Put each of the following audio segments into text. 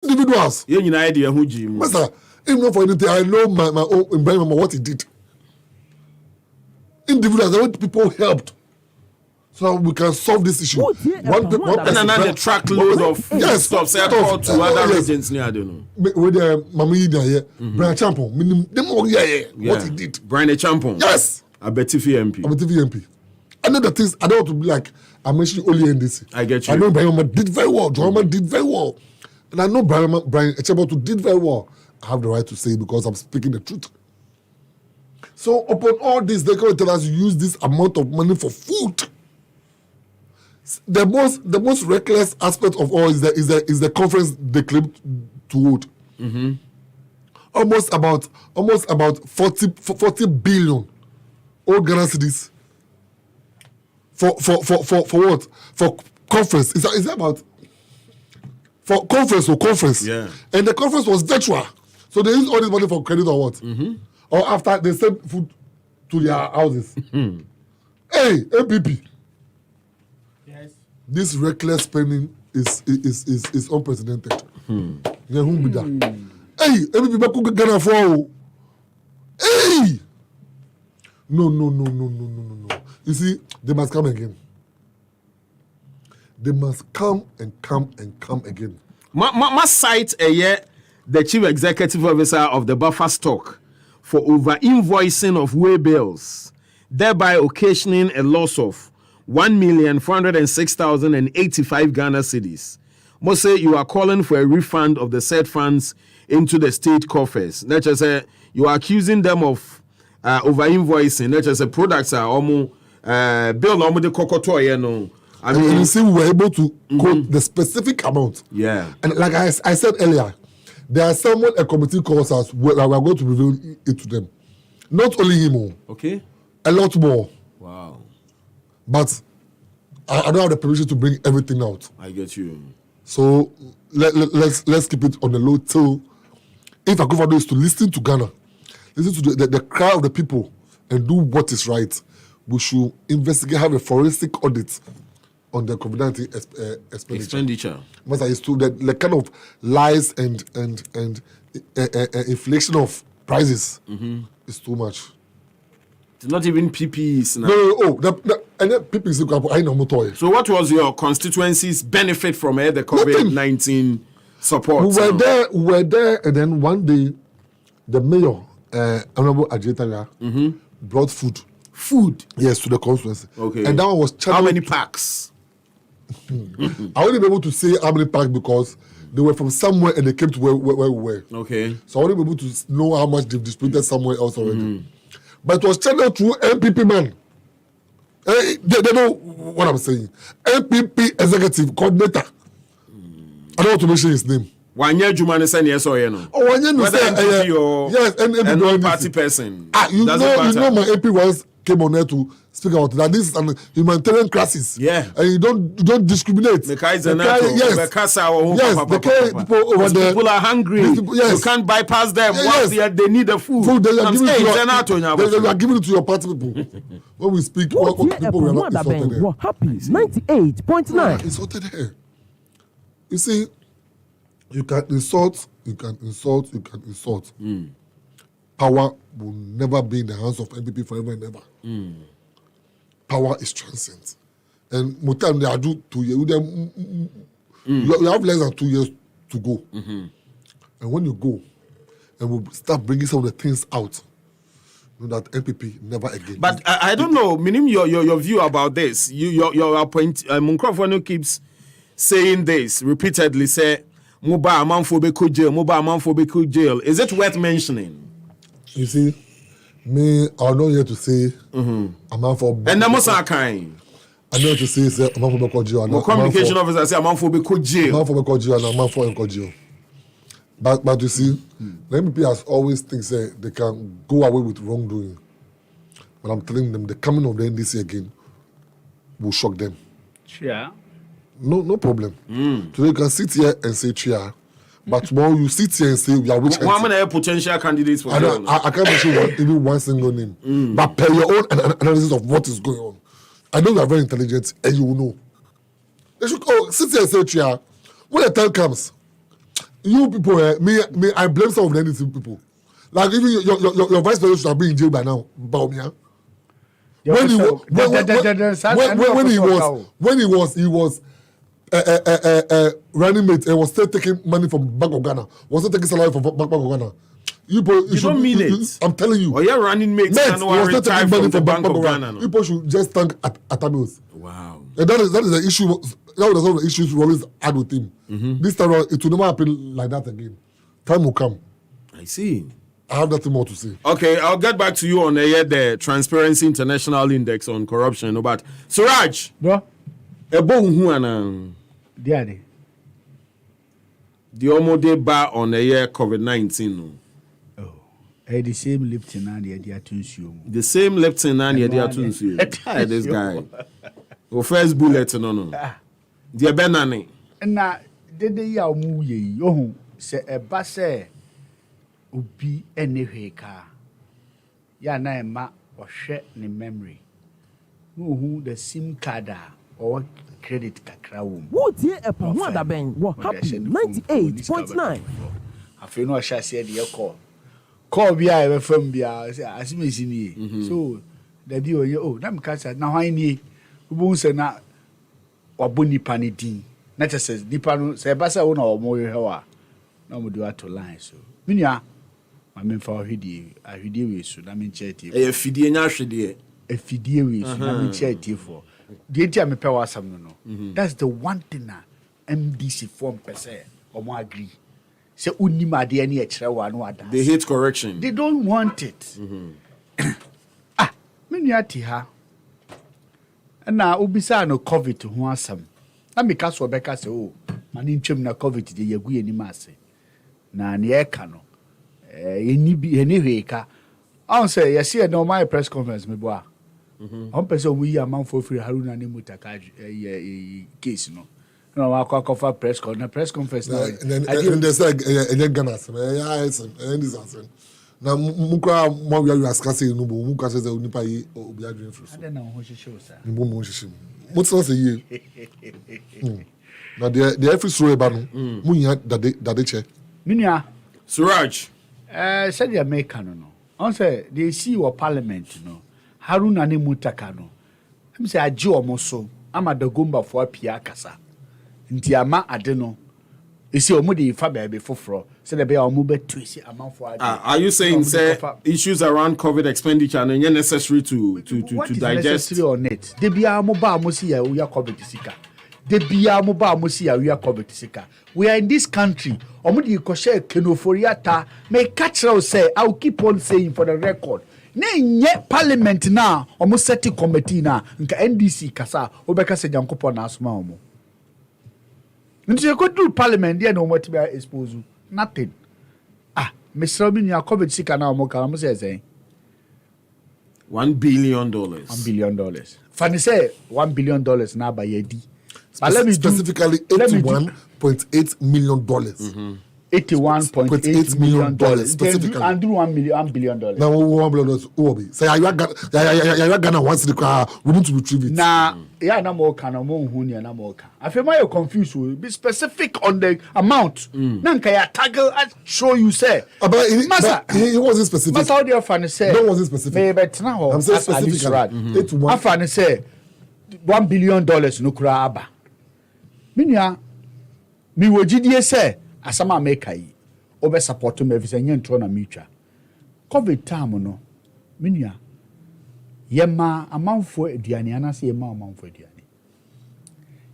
individuals. Yeah, you know idea who Jim. Master, even not for anything, I know my own Ibrahim what he did. Individuals, the way people helped. So we can solve this issue. One and another truckload of stuff say called to other regions near I don't know. With the Mami here, Brian Champon, what he did. Brian Champon. Yes. I bet MP. Another things I don't want to be like I mentioned only NDC. I get you. I know Brian did very well. John did very well. And I know Brian Champon did very well. I have the right to say it because I'm speaking the truth. So upon all this, they can tell us use this amount of money for food. The most reckless aspect of all is the conference they claim to hold. Mm-hmm. Almost about 40 billion old Ghana cedis for what? For conference. Is that about for conference or conference? Yeah. And the conference was virtual, so they use all this money for credit or what? Mm-hmm. Or after they send food to their houses. Hey, NPP. This reckless spending is unprecedented. Yeah, who be that? Hey, everybody could get a for. Hey, no. You see, they must come again. They must come again. My cite a year the chief executive officer of the buffer stock for over invoicing of way bills, thereby occasioning a loss of 1,406,085 Ghana cedis. Must say you are calling for a refund of the said funds into the state coffers. Let's just say you are accusing them of over invoicing. Let's just say products are almost bill almost the cocotoy, you know. I mean, and you see, we were able to quote the specific amount. Yeah. And like I said earlier, there are someone a committee calls us where we are going to reveal it to them. Not only him. Okay. A lot more. Wow. But I don't have the permission to bring everything out. I get you. So let's keep it on the low till if Akufo-Addo is to listen to Ghana, listen to the cry of the people and do what is right, we should investigate, have a forensic audit on the COVID-19 expenditure. Because it's too the kind of lies and inflation of prices is too much. It's not even PPEs now. No. And then PPEs I know more. So what was your constituency's benefit from the COVID-19 support? We were there, and then one day, the mayor, Honorable Ajitaya, brought food. Food? Yes, to the constituency. Okay. And that one was channeled. How many packs? I wouldn't be able to say how many packs because they were from somewhere and they came to where we were. Okay. So I wouldn't be able to know how much they've distributed somewhere else already. But it was channeled through NPP man. They know what I'm saying. NPP executive coordinator. I don't want to mention his name. One year Jumani said yes or no. Oh, one year whether NPP or yes, NPP party person. You know my MP once came on there to speak about that. This is an humanitarian crisis. Yeah. And you don't discriminate. Yes. People over there. People are hungry. Yes. You can't bypass them. Yes. They need the food. They are giving it to your party people. When we speak, what people we are not insulted there. Happy 98.9. Insulted here. You see, you can insult. Power will never be in the hands of NPP forever and ever. Power is transcendent. And Mutam, they are due 2 years. You have less than 2 years to go. And when you go, and we'll start bringing some of the things out, you know that NPP never again. But I don't know, meaning your view about this. Your point, Munkrofano keeps saying this repeatedly, say, Muba Amanfobeko jail. Is it worth mentioning? You see, me, I'm not here to say Amanfobeko. And I'm also kind. I'm not here to say Amanfobeko jail. No communication officer say Amanfobeko jail. Amanfobeko jail and Amanfobeko jail. But you see, the NPP has always thinks they can go away with wrongdoing. But I'm telling them, the coming of the NDC again will shock them. Chia. No problem. Today you can sit here and say Chia, but tomorrow you sit here and say we are which. How many potential candidates for I can't mention even one single name. But per your own analysis of what is going on, I know you are very intelligent and you will know. They should sit here and say Chia. When the time comes, You people, me, I blame some of the NDC people. Like even your vice president should have been in jail by now. Baumia. When he was running mate and was still taking money from Bank of Ghana, was still taking salary from Bank of Ghana. You don't mean it. I'm telling you. Oh, you're running mates and was still taking money from Bank of Ghana. No? People should just thank Atabills. Wow. And that is the issue. That was one of the issues we always had with him. This time around, it will never happen like that again. Time will come. I see. I have nothing more to say. Okay, I'll get back to you on the Transparency International Index on Corruption. But Suraj, bro, the Omode bar on COVID-19. Oh, the same Lipton and the attention. The same Lipton and the attention. This guy. Your first bullet, no. The Benani. And now, did they yaw moo oh, say a basse ubi anyway car. Ya na ma or share ni memory. Who the SIM card or credit kakra womb. What year a Pawada Ben? What happened? 98.9. I feel no shall say the call. Call be I from Bia as me see me. So the deal, oh, them cats now I need. Say na wabuni panidi. Not just says Nipano say basa una or more hawa. No more do to line so. Minya, I mean for hidi, I hidi so I mean charity. A fiddy nyashidi. A fiddy so I mean charity for. The idea me power some no. That's the one thing na MDC form per se or more agree. Say unima de any extra one no other. They hate correction. They don't want it. Minya tiha. Na obisa no COVID ho asam na meka so beka se o mani ntwem na COVID de yagu ani mase na ne eka no eni bi eni hweka on say yes here no my press conference me boa on person we ya man for free Haruna ne mutaka case no no wa kwa press conference na and they say Ghana yeah na mukra mo wi aska say no bo mukra say onipa yi obi adwen fru so ade na ho hihye o sa ni mo hihye mo tso say ye na the every story ba no mu nya dade che minia Suraj said the American no on say they see your parliament no Haruna ne mutaka no am say age omo so ama da gomba fo apia kasa nti ama ade no isi omo de fa ba be foforo say the be omo be to isi amanfo ade. Are you saying say issues around COVID expenditure and it's necessary to digest necessary on it? They be amo ba amo si ya we are COVID sika. They be amo ba amo si ya we are COVID sika. We are in this country. Omo de ko share kenoforia ta may catch say I will keep on saying for the record. Ne parliament na omo setting committee na nka NDC kasa obeka se Jankopon na asoma omo. Nti you go to parliament there no what be expose nothing. Mr. Robin ya COVID sika na omo ka say $1 billion. $1 billion. Funny say $1 billion na ba yedi. Specifically $81.8 million. $81.8 million. Specifically. And do $1 billion. Now $1 billion will be. Say you are Ghana once the car we need to retrieve it. Nah, yeah, na more can no hunia na more can. I feel my confused will be specific on the amount. Nanka ya tackle I show you say. But he wasn't specific. Mas how do funny say? No wasn't specific. Maybe now I'm saying specifically. I funny say $1 billion no kura aba. Minya mi wojidie say asama make yi obe support me visa nyentro na mitwa COVID time no minya yema amanfo aduane anase yema amanfo aduane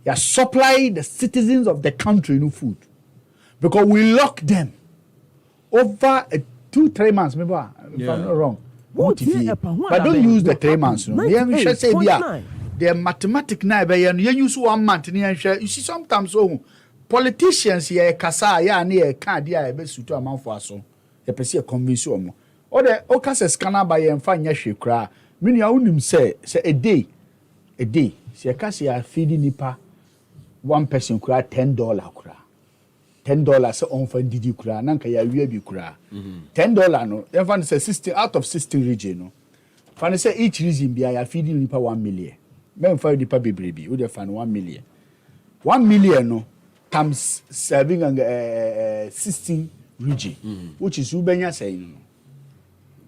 ya supply the citizens of the country no food because we lock them over 2-3 months maybe if I'm not wrong but don't use the 3 months no you should say bia the mathematics na be you use 1 month you see sometimes politicians here kasa ya na e ka dia e be sutu amanfo aso e pese e convince omo o de o kasa scanner ba ye mfa nya hwekra mini a unim say a day se kasa ya feed nipa one person kura $10 kura $10 say on fa didi kura nanka ya wi abi kura $10 no e fa say 60 out of 16 region no fa say each region bia ya feed nipa 1 million me mfa nipa bebrebi o de fa 1 million no times 7 and 16 region, which is Ubenya saying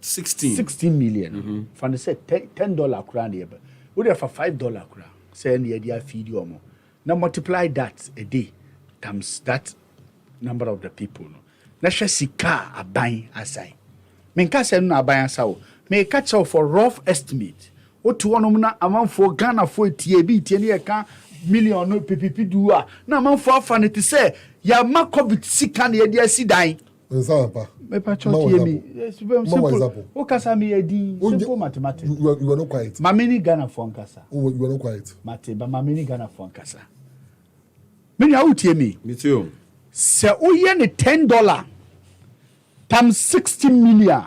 16 million. From the set $10 crown here, but we have for $5 crown. Say the idea feed you more. Now multiply that a day times that number of the people. Na share sika a buying aside. Menka say no buying aside. May catch out for rough estimate. O to one na amount for Ghana for TAB TNE ka million no PPP do na amount for fan to say ya makobi sika na dia si dan. Me pa choti me. Simple. O kasa me edi simple mathematics. You are not quiet. Mamini Ghana for nkasa. Oh, you are not quiet. Mate ba mamini Ghana for nkasa. Many out here me. Me too. Se o ye ne $10 times 60 million.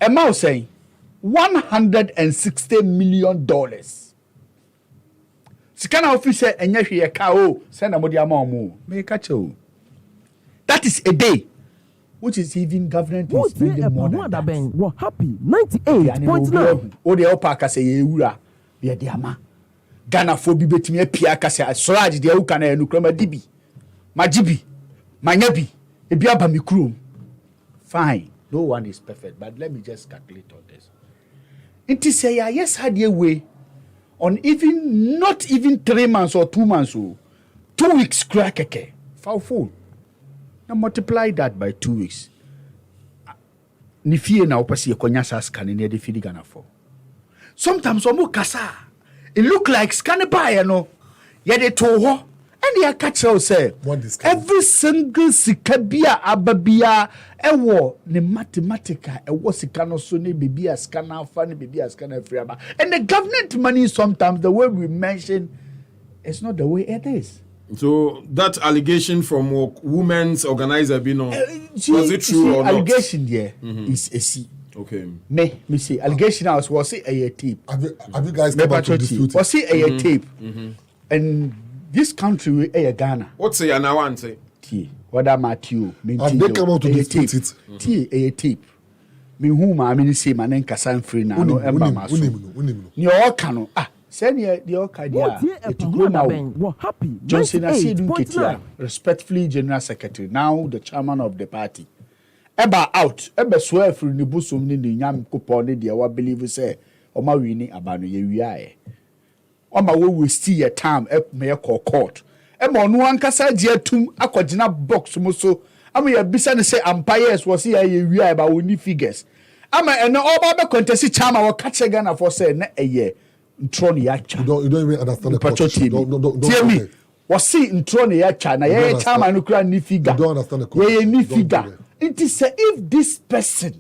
A mouse saying $160 million. Sikana officer enye hwe ka o send na modi ama omo. Me catch o. That is a day, which is even government is spending more than that. We're happy 98.9. O de opa ka say ewura be de ama. Ghana fo bi betimi apia ka say Suraj de uka na enu krama dibi. Majibi. Manyabi. Ebi aba mi krom. Fine. No one is perfect, but let me just calculate on this. It is say yes had a way on even not even 3 months or 2 months 2 weeks crackeke. Foul. Now multiply that by 2 weeks. Ni fie na opasi ekonya sa scan ni de fidi Ghana for. Sometimes omo kasa. It look like scan buy no. Ye de to ho. And ya catch us say every single sikabia ababia ewo ne mathematica ewo sika no so ne bibia scanner fa ne bibia scanner free aba. And the government money sometimes the way we mention it's not the way it is. So that allegation from women's organizer was it true or not? Allegation there is a C. Okay. Me say allegation house was say a tape. Have you guys come back to dispute it? Was say a tape. And this country we Ghana. What's say now one say? T. Whether Matthew and they come out to dispute it. T a tape. Me whom I mean say man kasan free na no emba maso. Ni o kanu send the Okadia. We're happy Johnson Asidun Ketia, respectfully General Secretary, now the chairman of the party. Eba out, eba swear for the busum ni nyam kupone dia wa believe say oma wini abano ye wiae. Oma we still your time me court. Ema onu ankasa dia tum akogina box mo so. Ama ya bisa ne say umpires was here ye wiae ba woni figures. Ama eno oba be contest chairman wa catch Ghana for say na eye. You don't even understand the question. Don't tell me. What see in Troni yacha na ye chama no kra ni figure. You don't understand the question. Ye ni figure. It is if this person,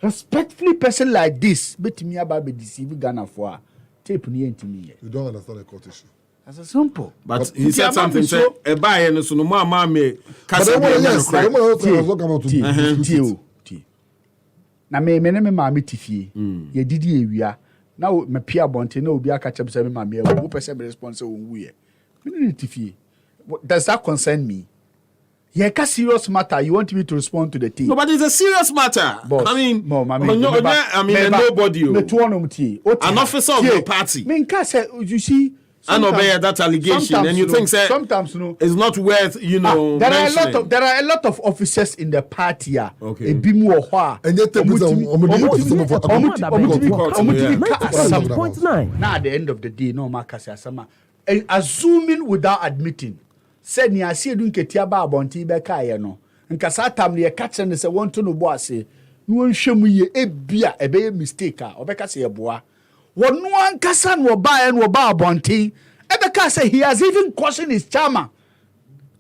respectfully person like this, betimi aba be deceive Ghana for tape ni entimi. You don't understand the court issue. That's a simple. But he said something say e buy no so no ma me kasa be no na me ma me tifie. Ye didi ewia. Now me pia bonte na obi aka chebe say me mama e wo person be responsible won wuye me no tifie. Does that concern me? Yeah, a serious matter. You want me to respond to the team? No, but it's a serious matter. Boss, I mean, nobody. An officer of the party. You see, and obey that allegation, and you think sometimes it's not worth there are a lot of officers in the party. Okay. And yet, now at the end of the day, no makasi asama. Assuming without admitting, said ni asi edun ketia ba abonti be kai no. Nka sa tam ne catch and say want to no bo ase. No nhwemu ye ebia ebe mistake a obeka se yeboa. Wonu ankasa no ba no ba abonti. Ebeka say he has even cautioned his chairman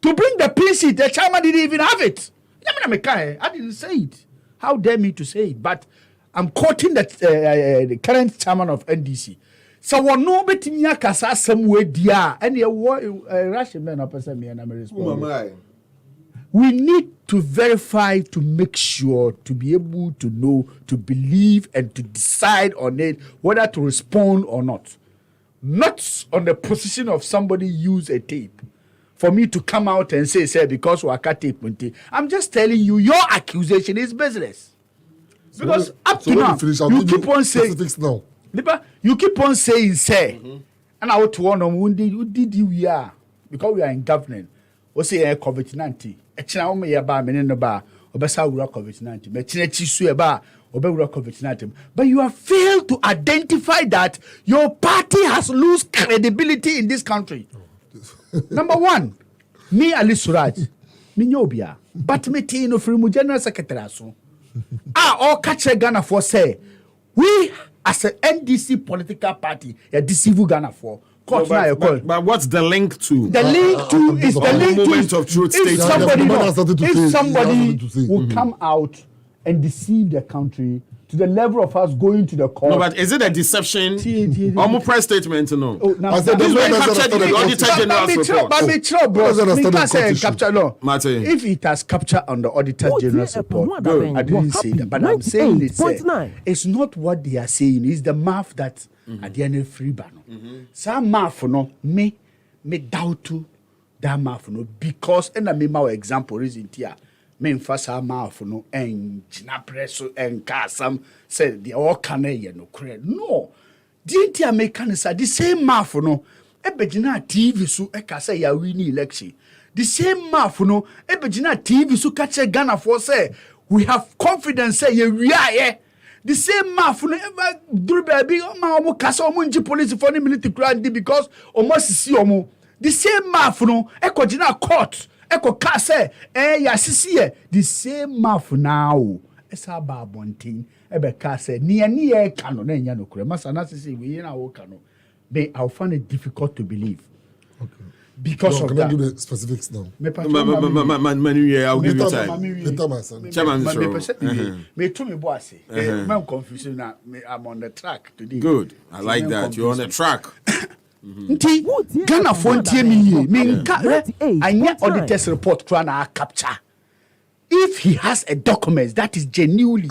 to bring the PC. The chairman didn't even have it. I didn't say it. How dare me to say it? But I'm quoting the current chairman of NDC. So one no betimi akasa somewhere dia and Russian man person me and I'm responding. We need to verify to make sure to be able to know, to believe and to decide on it whether to respond or not. Not on the position of somebody use a tape for me to come out and say because we are tape. I'm just telling you your accusation is business. Because up to now you keep on saying you keep on saying say and I want to warn them who did you are because we are in government. We say COVID-19. Echina wo me ya ba me ne no ba obesa wura COVID-19. Me chine chi su e ba obewura COVID-19. But you have failed to identify that your party has lost credibility in this country. Number one, me Ali Suraj, me nyobia, but me ti no free mu general secretary aso. All catch Ghana for say we as an NDC political party, a deceive Ghana for. But what's the link to? The link to is the link moment to of truth if somebody will come out and deceive the country to the level of us going to the court. No, but is it a deception? Almost press statement, no. I said this way captured in the Auditor General's report. But me tell, bro. Capture no. Martin. If it has captured on the Auditor General's report, I didn't say that. But I'm saying it's not what they are saying. It's the math that at the end of free ban. Some math no me doubt to that math no because and I mean my example is in here. Me mfasa math no en china preso en kasam say the all can no credit. No. Didn't you make the same math no ebegina TV so e ka say ya win election. The same math no ebegina TV so catch Ghana for say we have confidence say we are the same math no ever do baby ma omo kasa omo nji police for the military crowd because omo sisi omo the same math no e ko gina court e ko ka say ya sisi the same math now esa ba bontin e be ka say ne e ka no na nya no kure masa na sisi we na wo ka no they I find it difficult to believe. Okay. Because of can that. I give the specifics now? I'll give you time. Later, my son. Chairman, me to me boss. I'm confused now. I'm on the track today. Good. I like that. You're on the track. Nti Ghana fontie me nka anya auditor's report kra na capture. If he has a document that is genuinely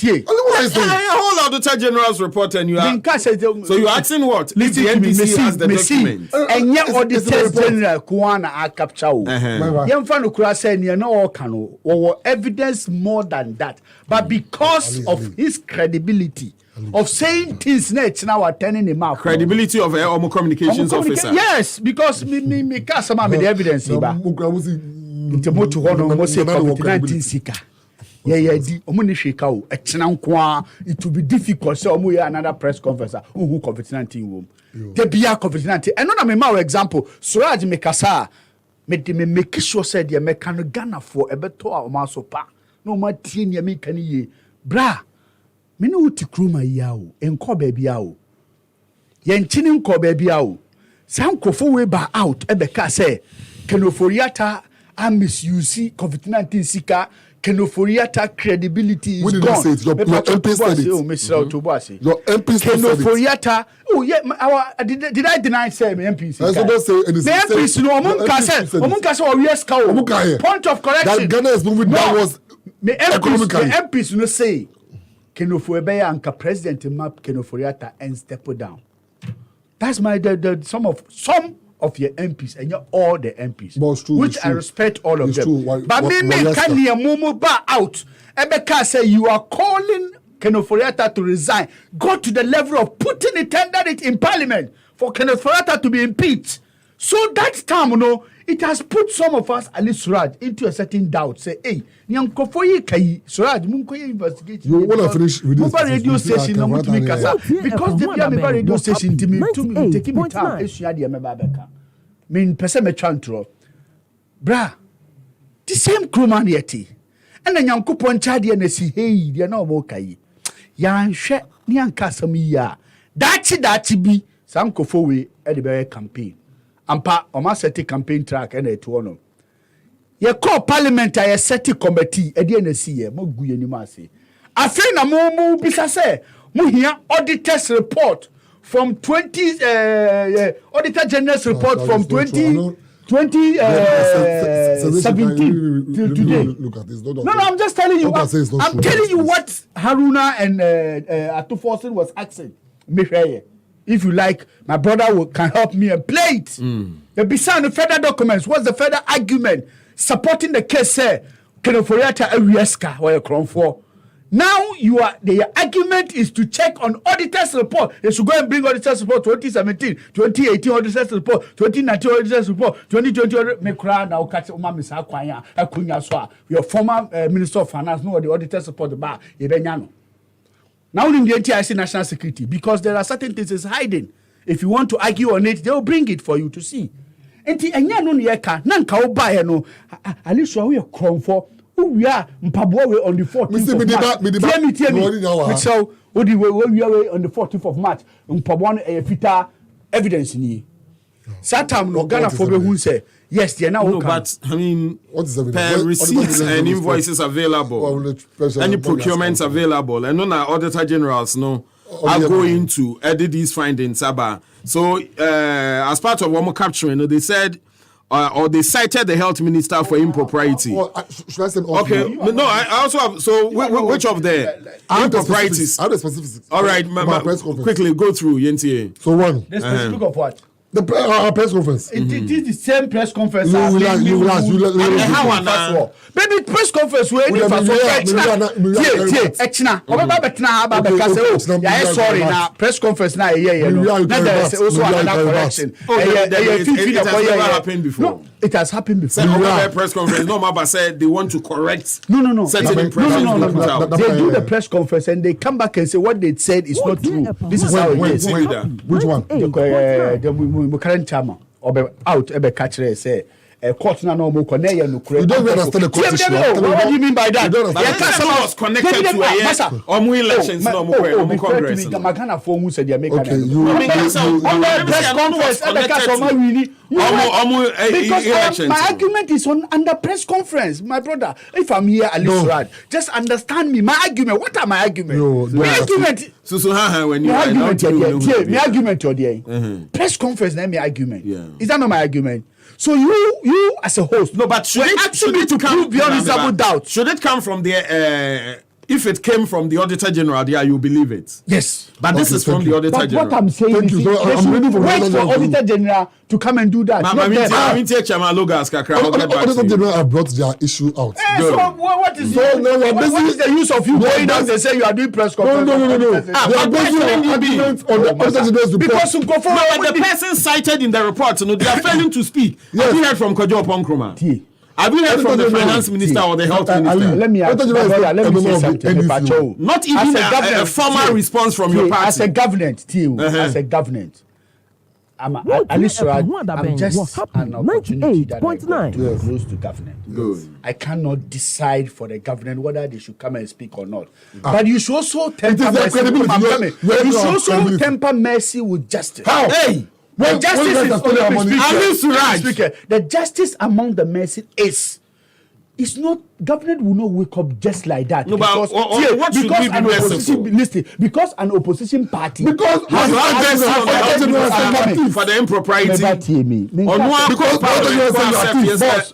Hold Auditor General's report and you are. So you're asking what? If the NDC has the document. And yet Auditor General Kuana capture. Yemfa no kura say near no kano or evidence more than that. But because of his credibility of saying things next now attending the mouth. Credibility of a communications officer. Yes, because me cast some of the evidence. It's about to hold on COVID-19 sika. Di omuni sheka o etena nko it will be difficult say omu ya another press conference who COVID-19 wom the bia COVID-19 eno na me ma example Suraj me kasa me make sure say the American Ghana for ebeto a o so pa no ma tie ne me kan ye bra me no uti kroma ya o enko ba bia o ye nchini nko ba bia o san krofo we ba out ebeka say kenoforiata a misuse COVID-19 sika Kenoforiata credibility is gone. Say it. Your MP said it. Your MP said it. Kenoforiata. Oh yeah, did I deny say my MP? I don't say anything. The MPs no omunka say owies ka o. Point of correction. That Ghana is moving downwards. The MPs no say Kenoforiata anka president map Kenoforiata and step down. That's my some of your MPs and you're all the MPs, true, which I respect all of them. True. But me can hear Mumu ba out. Ebeka say you are calling Kenoforiata to resign. Go to the level of putting it, tender it in Parliament for Kenoforiata to be impeached. So that time, it has put some of us, at least Suraj, into a certain doubt. Say, hey, Nyankofoye kai Suraj, munkoye investigate. You want to finish with this radio station, because the radio station to me taking me time. Mean person me chantro. Bra, the same crewman yeti. And then Yankopon chadi and see, hey, they are no more kai. Yan she, Nyanka some ya. Dachi be some kofowe at the very campaign. Ampa oma seti campaign track and it one. Ye call parliament a seti committee at the NDC ye mo gu ye ma se. Afei na mo bisa say mo hia auditor's report from 20 auditor general's report from 2017 till today. Look at this. No, I'm just telling you. I'm telling you what Haruna and Atuforsen was asking. If you like, my brother can help me and play it. The beside the federal documents, what's the federal argument supporting the case? Say, Kenoforiata Arieska, where you crown for. Now the argument is to check on auditors' report. They should go and bring auditors' report 2017, 2018 auditors' report, 2019 auditors' report, 2020 me cry now catch Misa Kwanya, Akunya Swa, your former Minister of Finance, no the auditors' report about Ebenyano. Now in the NTIC national security, because there are certain things is hiding. If you want to argue on it, they will bring it for you to see. Enti enya no yeka nanka oba no at least we are crom for we are mpaboa on the 14th of March. So we are on the 14th of March. Mpaboa fita evidence ni. Satam no Ghana for who say yes, they now. No, but I mean, What is the per receipts and invoices available, any procurements available, and none our auditor generals are going to edit these findings. So, as part of what we're capturing, they said. Or they cited the health minister for impropriety. Should I say okay, no, I also have. So, which of the improprieties? I have the specifics. All right, quickly go through Yentie. So one. The specific of what? The press conference. It is the same press conference. You Maybe press conference where they sorry now press conference now also another correction. It has never happened before. No, it has happened before. Press conference. No, Maba said they want to correct. No. Certain impressions they put out. They do the press conference and they come back and say what they said is not true. This is how it is. Which one? The current chairman or out ebe catch say court na no mo connect ya no You don't understand the court issue. What do you mean by that? You don't understand. Someone was connected to a elections no mo Congress. Magana for who said they make Okay, because my argument is under press conference, my brother. If I'm here, Suraj, just understand me. My argument. What are my argument? My argument. So when you my argument press conference. Then my argument. Is that not my argument? So you as a host, no, but should it come beyond reasonable doubt? Should it come from the? If it came from the Auditor General, there you believe it. Yes, but this is from the Auditor General. What I'm saying is, they should wait for Auditor General to come and do that. I mean, Chairman Logas, Auditor General have brought their issue out. So what is the use of you going down? They say you are doing press conference. No. They are basing their arguments on the Auditor General's report. Because the person cited in the report, they are failing to speak. Have you heard from Kojo Ponkroma? Have you heard from the finance minister or the health minister? Let me say something. Not even a formal response from your party. As a government, I'm just an opportunity that I got to close to government. Good. I cannot decide for the government whether they should come and speak or not. But you should also temper mercy with justice. How? Hey! The justice is the justice among the mercy is. It's not government will not wake up just like that. No, because what should we be merciful? Because an opposition party for the impropriety.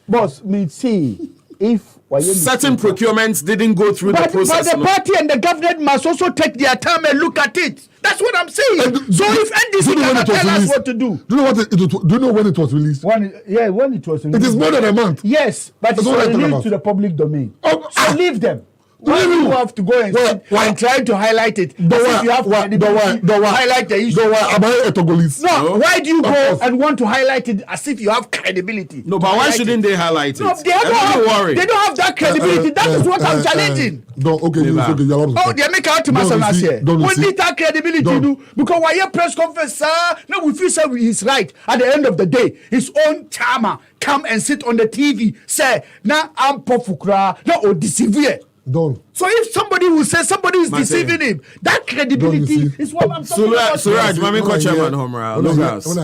Boss, me see if certain procurements didn't go through the process. But the party and the government must also take their time and look at it. That's what I'm saying. So if NDC cannot tell us what to do. Do you know when it was released? When it was released. It is more than a month. Yes, but it's released to the public domain. So leave them. Why do you have to go and try to highlight it? If you have highlight the issue. No, why do you go and want to highlight it as if you have credibility? No, but why shouldn't they highlight it? No, they don't have that credibility. That is what I'm challenging. They make out to myself here. We need that credibility, because why your press conference, no, we feel say he's right. At the end of the day, his own charmer come and sit on the TV, say, now I'm pofukra, no, deceive. Don't. So if somebody will say somebody is deceiving him, that credibility is what I'm talking about. Suraj, when I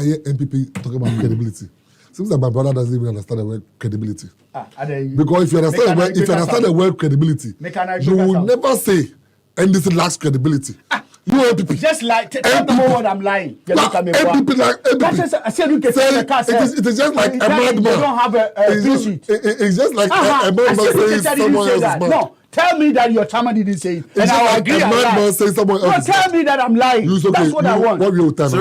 hear NPP talking about credibility, seems like my brother doesn't even understand the word credibility. Because if you understand the word credibility, you will never say NDC lacks credibility. You NPP. Just like tell me what I'm lying. You look at me. NPP it is just like a madman. They don't have a visit. It's just like a madman saying someone else is mad. No. Tell me that your chairman didn't say it. And I will agree. Tell me that I'm lying. That's what I want. What will tell me?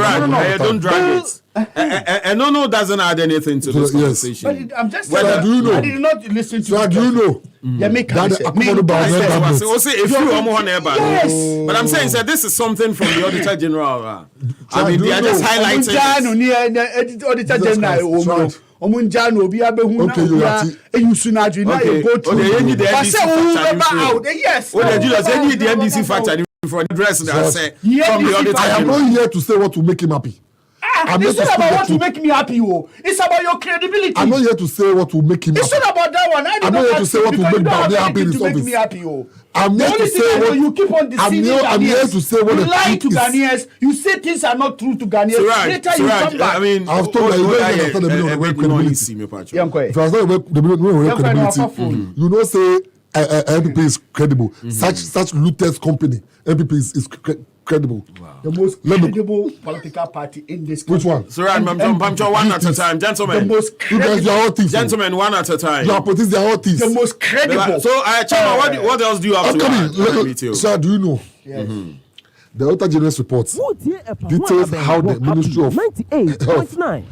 Don't drag it. And no doesn't add anything to this conversation. But I'm just do you know? I did not listen to do you know? Yeah, make That sense. accommoded by the government. So say if you Yes. but I'm saying that this is something from the Auditor General. I mean, do they you are just know? highlighting it. Auditor Jesus General. Christ, Suraj. Omunjano obi abehu na Okay, you are obi eyusunaju na Okay. you go through. Okay, you need the But NDC say who factor remember in out? Yes. Oh, the Julius, you need the NDC Remember factor out. for the dress that Suraj. say Yeah, from the NDC Auditor I am General. not here to say what will make him happy. I'm It's here not to about what speak to the make me happy, oh. It's about your credibility. I'm not here to say what will make him It's happy. not about that one. I I'm not here to ask say you what will because make you don't have Bami happy in anything his to make office. me happy, oh. I'm The here only to thing say I know, what you keep on deceiving I'm here Ghanaians. to say what you the lie truth to is. Ghanaians. You say things are not true to Ghanaians. Later you come back. I mean, I've told you, you don't understand the meaning of the word credibility. Yeah, I'm If I was not the meaning of Yeah, credibility, phone. you know say NPP is credible. Such looters company, NPP is credible. The most Let me- credible political party in this Which country. one? Suraj, I'm one at a time, The gentlemen. most You guys, credible. you are all thieves. Gentlemen, one at a time. You are politics, they are all thieves. The most credible. So, Chama, what else do you have I'm to coming. add? Let me tell you. Sir, do you know? Yes. The Auditor General's report details how the Ministry of 98.9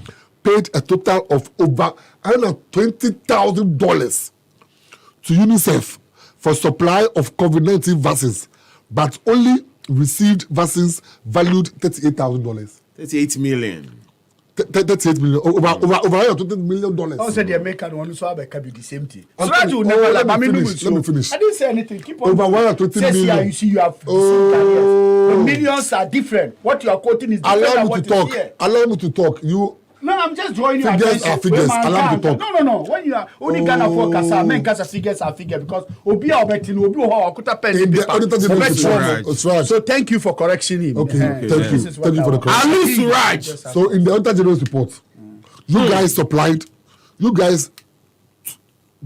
paid a total of over $120,000 to UNICEF for supply of COVID-19 vaccines, but only received vaccines valued $38,000. 38 million. 38 million, over $120 million. Also, the American one so have can be the same thing. I'm Suraj coming. will never Let lie. me Mami finish, no let me will finish. show. I didn't say anything. Keep on. Over 120 Says million. here, you see, you have the same careers. The millions are different. What you are quoting is different Allow than me what to is talk. here. Allow me to talk. You. No, I'm just drawing your Figures attention. are figures. Wait, man, Allow me to can't. talk. No. When you are only Ghana for Kasa, men Kasa figures are figures because Obi Albertino, Obi Okuta pen In the paper. Auditor General's Suraj. report, Suraj. So thank you for correcting him. Okay, thank this you. is what Thank you I for the want. correction. Alu Suraj. So in the Auditor General's report, you guys supplied, you guys.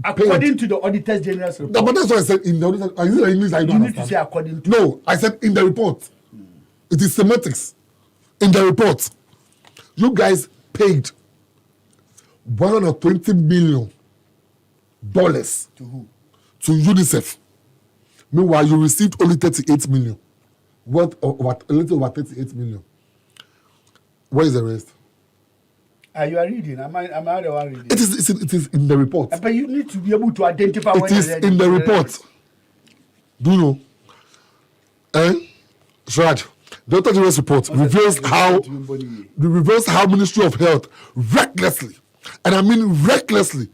According to the Auditor General's report. No, but that's what I said in the Auditor. I use English. I You don't need to understand. say according to. No, I said in the report. It is semantics. In the report, you guys paid $120 million To who? to UNICEF. Meanwhile, you received only 38 million. What? A little over 38 million. Where is the rest? You are reading. Am I the one reading? It is in the report. But you need to be able to identify It when is you're in the reading. report. Do you know? Suraj, the Auditor General's report reveals how Ministry of Health recklessly, and I mean recklessly,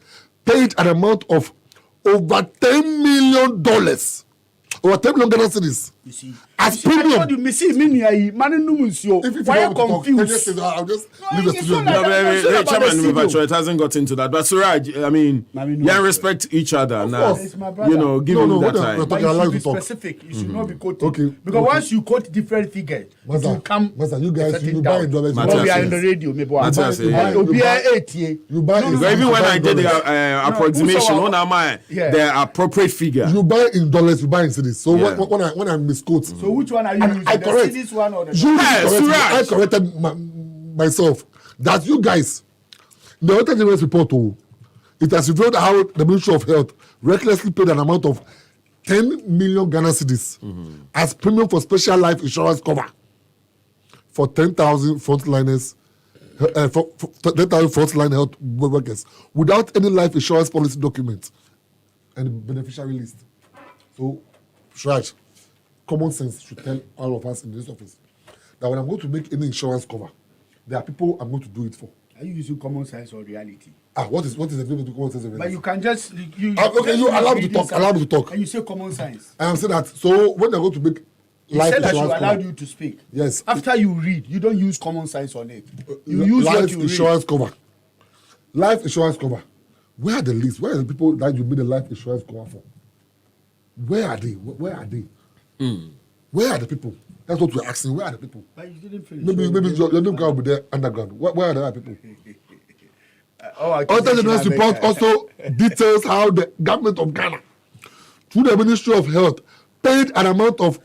paid an amount of over $10 million, over 10 million Ghana cedis. You see, As I premium. told you, me see, me near man no munsio. If you Why are don't want to talk, confused? I'll just No, leave the it's studio. not like that. It's not about the Chairman, studio. it hasn't got into that. But Suraj, I mean, no. respect each other now. course. It's my brother. You know, give No, him no, that what time. I'm- But Okay, I you like should be to talk. specific. You should not be quoting. Okay, Because okay. once you quote different figures, it will Master, come. you guys, a certain you buy doubt. in dollars. Matthias, But we are yes. in the radio, maybe. Matthias, you yeah. buy- Obi you buy- a 8 You buy in Even when I did the dollars. approximation, Usawa- on am Yeah. the appropriate figure. You buy in dollars, you buy in cedis. So Yeah. when I misquote, So which one are you using? I The correct. Cedis one or the? You Hey, corrected me. I Suraj. corrected myself that you guys, the Auditor General's report, it has revealed how the Ministry of Health recklessly paid an amount of 10 million Ghana cedis as premium for special life insurance cover for 10,000 frontliners, for 10,000 frontline health workers without any life insurance policy document and beneficiary list. So, Suraj, common sense should tell all of us in this office that when I'm going to make any insurance cover, there are people I'm going to do it for. Are you using common sense or reality? What is the difference between common sense and But reality? you can just you. Okay, you allow me to talk. Allow me to talk. And you say common sense. I am saying that. So when they're going to make You life said that you insurance allowed cover, you to speak. Yes. After you read, you don't use common sense on it. You use life what you insurance cover, life insurance cover. Where are the lists? Where are the people that you made the life insurance cover for? Where are they? Where are they? Where are the people? That's what we're asking. Where are the people? read. But you didn't finish. Maybe your name will be there underground. Where are the other people? I Auditor General's report also details how the government of Ghana, through the Ministry of Health, paid an amount of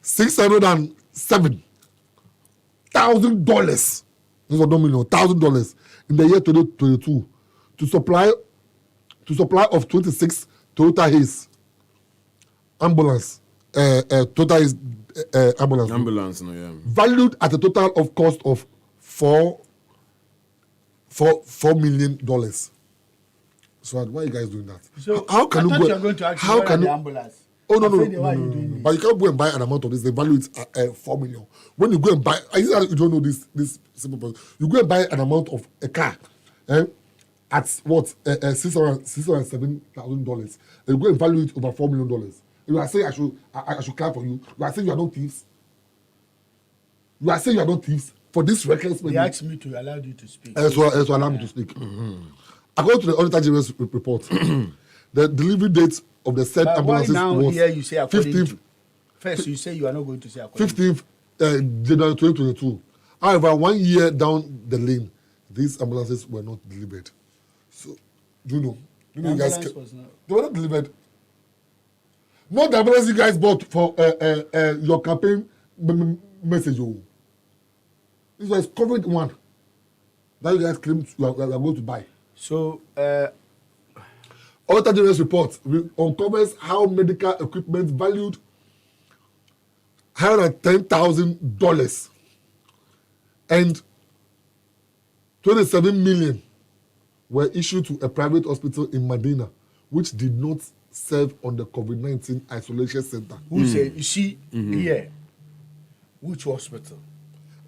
$607,000. This was $1 million, $1,000 in the year 2022 to supply of 26 Toyota Hiace ambulance, Toyota Hiace ambulance, Ambulance, no, yeah. valued at a total of cost of $4 million. So why are you guys doing that? So How can I you thought go? you were going to ask How can the you? ambulance. Oh no, I no, said, no, why no, are you no, doing no. this? But you can't go and buy an amount of this. They value it 4 million. When you go and buy, I think you don't know this simple point. You go and buy an amount of a car, at what $607,000. You go and value it over $4 million. You are saying I should clap for you. You are saying you are not thieves. You are saying you are not thieves for this reckless money. They asked me to allow you to speak. So allow me to speak. According to the Auditor General's report, the delivery date of the said But why ambulances now was here you say according 15th to? First you say you are not going to say according 15th January 2022. However, 1 year down the lane, these ambulances were not delivered. So, do you know? You know, you guys, ambulance was not. they were not delivered. Not the ambulance you guys bought for your campaign message. Oh. This was COVID one that you guys claimed you are going to buy. So Auditor General's report uncovers how medical equipment valued $110,000 and 27 million were issued to a private hospital in Medina, which did not serve on the COVID-19 isolation center. who said you see here? Which hospital?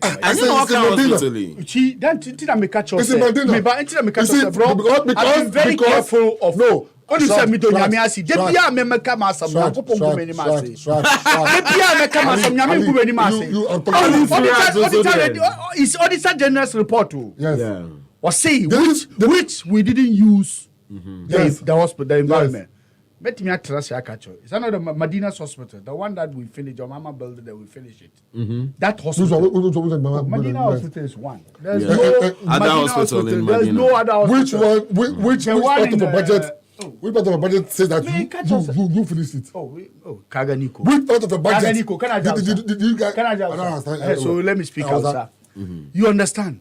I don't know what kind of hospital. You see, that thing I make catch It's in Medina. Me, but until I make You catch see, yourself, bro. I've been very careful of no. What you say me to Suraj, nyame asi. Debi a me make am asam na ko pongo me ni masi. Suraj. Debi a make am asam nyame ku me ni masi. You are talking It's Auditor General's report too. Yes. Yeah. Was say The- which we didn't use Yes. the hospital, the environment. Let me trust you, catch you. It's another Medina's hospital, the one that we finished. Your mama built that we finish it. That hospital. Medina hospital is one. There's Yeah. no Other Medina hospital in There's Medina. no other Which hospital. one? Which The part one of in the the- budget? Which part of the budget says that Man, catch us. you finish it? Kaganiko. Which part of the budget? Kaganiko, can I Did you guys? Can I I don't understand. just? So let me speak Hausa. You understand?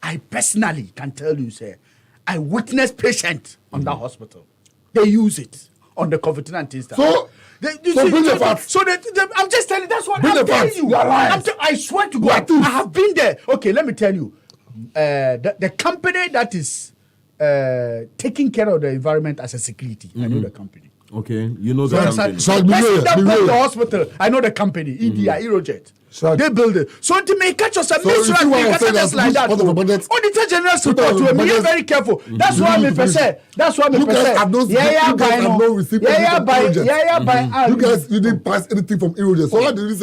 I personally can tell you, sir, I witnessed patients on that hospital. They use it on the COVID-19 stuff. So bring the facts. So I'm just telling you, that's what Bring I'm the telling facts. you. You are lying. I swear to You are God, thief. I have been there. Okay, let me tell you. The company that is taking care of the environment as a security, I know the company. Okay, you know the Suraj, company. Suraj, The person that be built real. the hospital, I know the company, EDI, Aerojet. Suraj. They build it. So to make catch us, So you see why I said that like that. part of the budget- Auditor General's Part of report the to me, budget- very careful. That's why me say. That's why me You guys have no- you guys have no receipt from Aerojet. You guys didn't pass anything from Aerojet. So how did you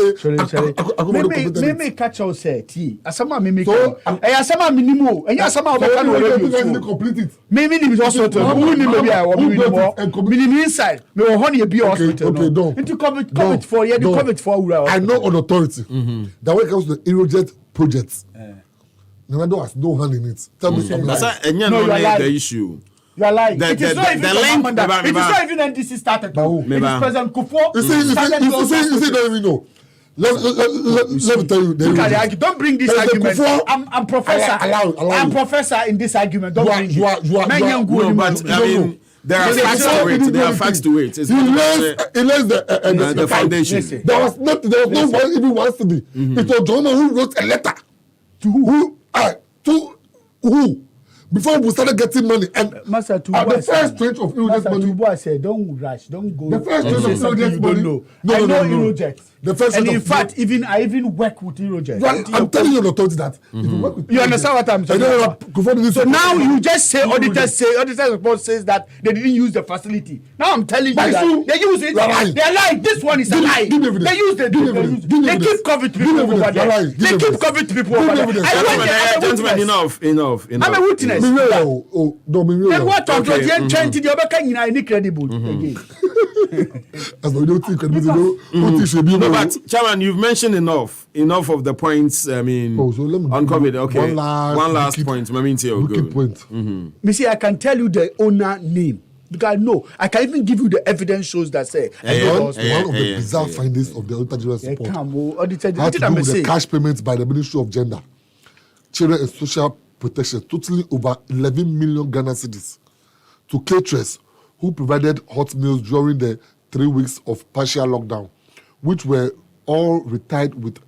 say? Me catch us say ti. Asama me make. So, Asama minimo. Enya asama So obeka no you radio. guys didn't complete it. Me ni hospital. Who ni me be I Who me built more. it and complete- Me ni inside. Me wo hon ye be hospital. okay, done. Into COVID Done. for yeah, the Done. COVID for ura. I know on authority that when it comes to the Aerojet projects, Nando has no hand in it. Tell me something. That's Like why No, you are the lying. issue. You are lying. The- It is the- not even the from link- Amanda. Meba- It is Meba. not even NDC started. Who? It is Meba. President Kufuor. You see, started you those see, hospitals. don't even know. Let me tell you. Look at the argument. Don't bring this President argument. Kufuor- I'm professor. Allow I'm you. professor in this argument. Don't You are- bring you are- it. you are- Man, you are- young No, good but man. I mean, there are Listen, facts you to didn't it. do There are anything. facts to it. It's He not lays the foundation. Listen. There was no one, even one city. It was John who wrote a letter to who before we started getting money and Master the first tranche of Aerojet money. Tubu said, don't rush, don't go. The first and tranche say of something Aerojet you money. don't know. I know Aerojet. The first And tranche in of- fact, I even work with Aerojet. I'm telling you on authority that if you work with You understand what I'm saying? So now you just say auditors report says that they didn't use the facility. Now I'm telling you But that you- they use it. You are lying. They're lying. This one is a lie. Give me evidence. They use it. Give me evidence. Give me They evidence. keep COVID Give me people over evidence. You are there. lying. Give They me keep evidence. COVID people Give me over there. evidence. I went Gentlemen, there. I'm a gentlemen, witness. enough. I'm a witness. Me real. Oh, no, me real. Then what? Okay, The entry the Obeka nyina any credible again. As we don't think credibility, don't think should be. No, but Chairman, you've mentioned enough of the points. I mean, Oh, so let me on give COVID. you Okay, one last wicked- point. Good. Wicked point. Me see, I can tell you the owner name because no, I can even give you the evidence shows that say. One of the bizarre findings of the Auditor General's report had to do with the cash payments by the Ministry of Gender, Children and Social Protection, totaling over 11 million Ghana cedis to caterers who provided hot meals during the 3 weeks of partial lockdown, which were all retired with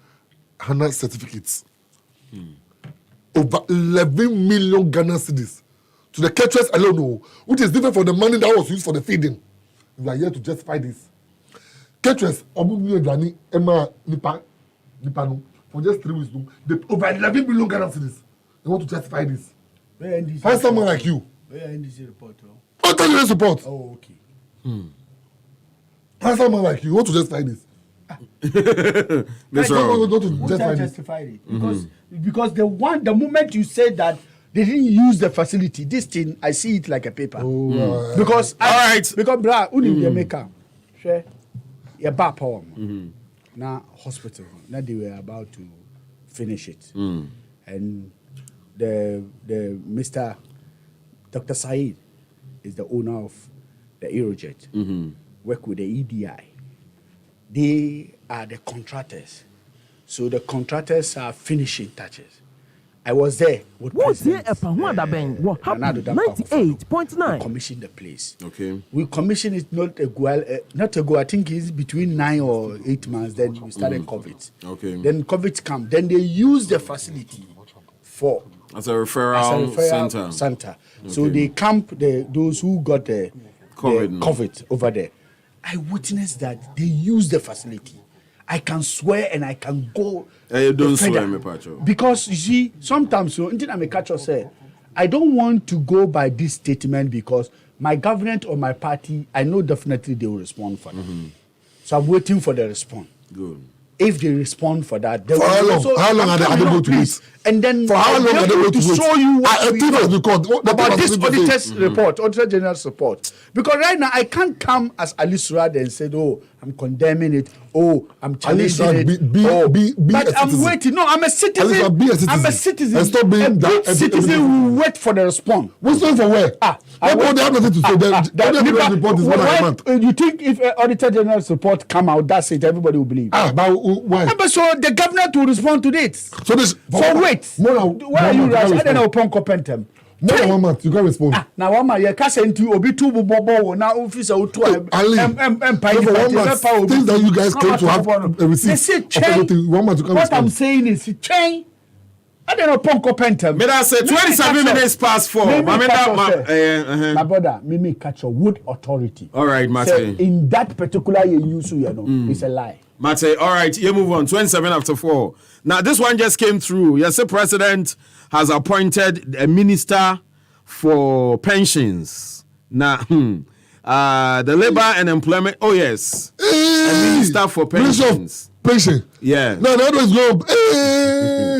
HANA certificates. Over 11 million Ghana cedis to the caterers alone, which is different from the money that was used for the feeding. You are here to justify this. Caterers, Emma Nipano, for just 3 weeks, they over 11 billion Ghana cedis. They want to justify this. Find someone like you. Where NDC report? I'll tell you support. Oh, okay. Find someone like you. Want to justify this? Justify it because the moment you say that they didn't use the facility, this thing I see it like a paper. Because bra they make up. Share your back home. Now hospital. Now they were about to finish it, and the Mr. Dr. Said is the owner of the Aerojet. Work with the EDI. They are the contractors. So the contractors are finishing touches. I was there with President. What happened? 98.9. Commission the place. Okay. We commissioned it not a go. I think it's between 9 or 8 months. Then we started COVID. Okay. Then COVID come. Then they use the facility for as a referral center. Okay. So they camp those who got the COVID over there. I witnessed that they use the facility. I can swear and I can go. You don't swear, me, Pacho. Because you see, sometimes I don't want to go by this statement because my government or my party, I know definitely they will respond for that. So I'm waiting for the response. Good. If they respond for that, for how long are they able to wait? And then for how long are they able to wait? Show you about this auditor's report, Auditor General's report. Because right now I can't come as Ali Suraj and say, "Oh, I'm condemning it. Oh, I'm challenging it." But I'm waiting. No, I'm a citizen. I'm a citizen. And stop being a good citizen will wait for the response. What's going for where? They have nothing to say. The report is what I want. You think if Auditor General's report come out, that's it, everybody will believe? But why? But so the government will respond to it. So this. Wait. Where are you, Raj? I don't know. Ponko Pentem. More than 1 month, you can't respond. Now 1 month, you can't send to Obi two bobo now office out to empire. Things that you guys came to have receipt. 1 month, you can't what I'm saying is chain. I don't know. Ponko Pentem. But I said 27 minutes past 4. My brother, Mimi catch a wood authority. All right, Mate. In that particular use, it's a lie. Mate, all right, you move on. 27 after 4. Now, this one just came through. Yes, the president has appointed a minister for pensions. Now, the labor and employment. Oh, yes. A minister for pensions. Pension. Yeah. No, that was go.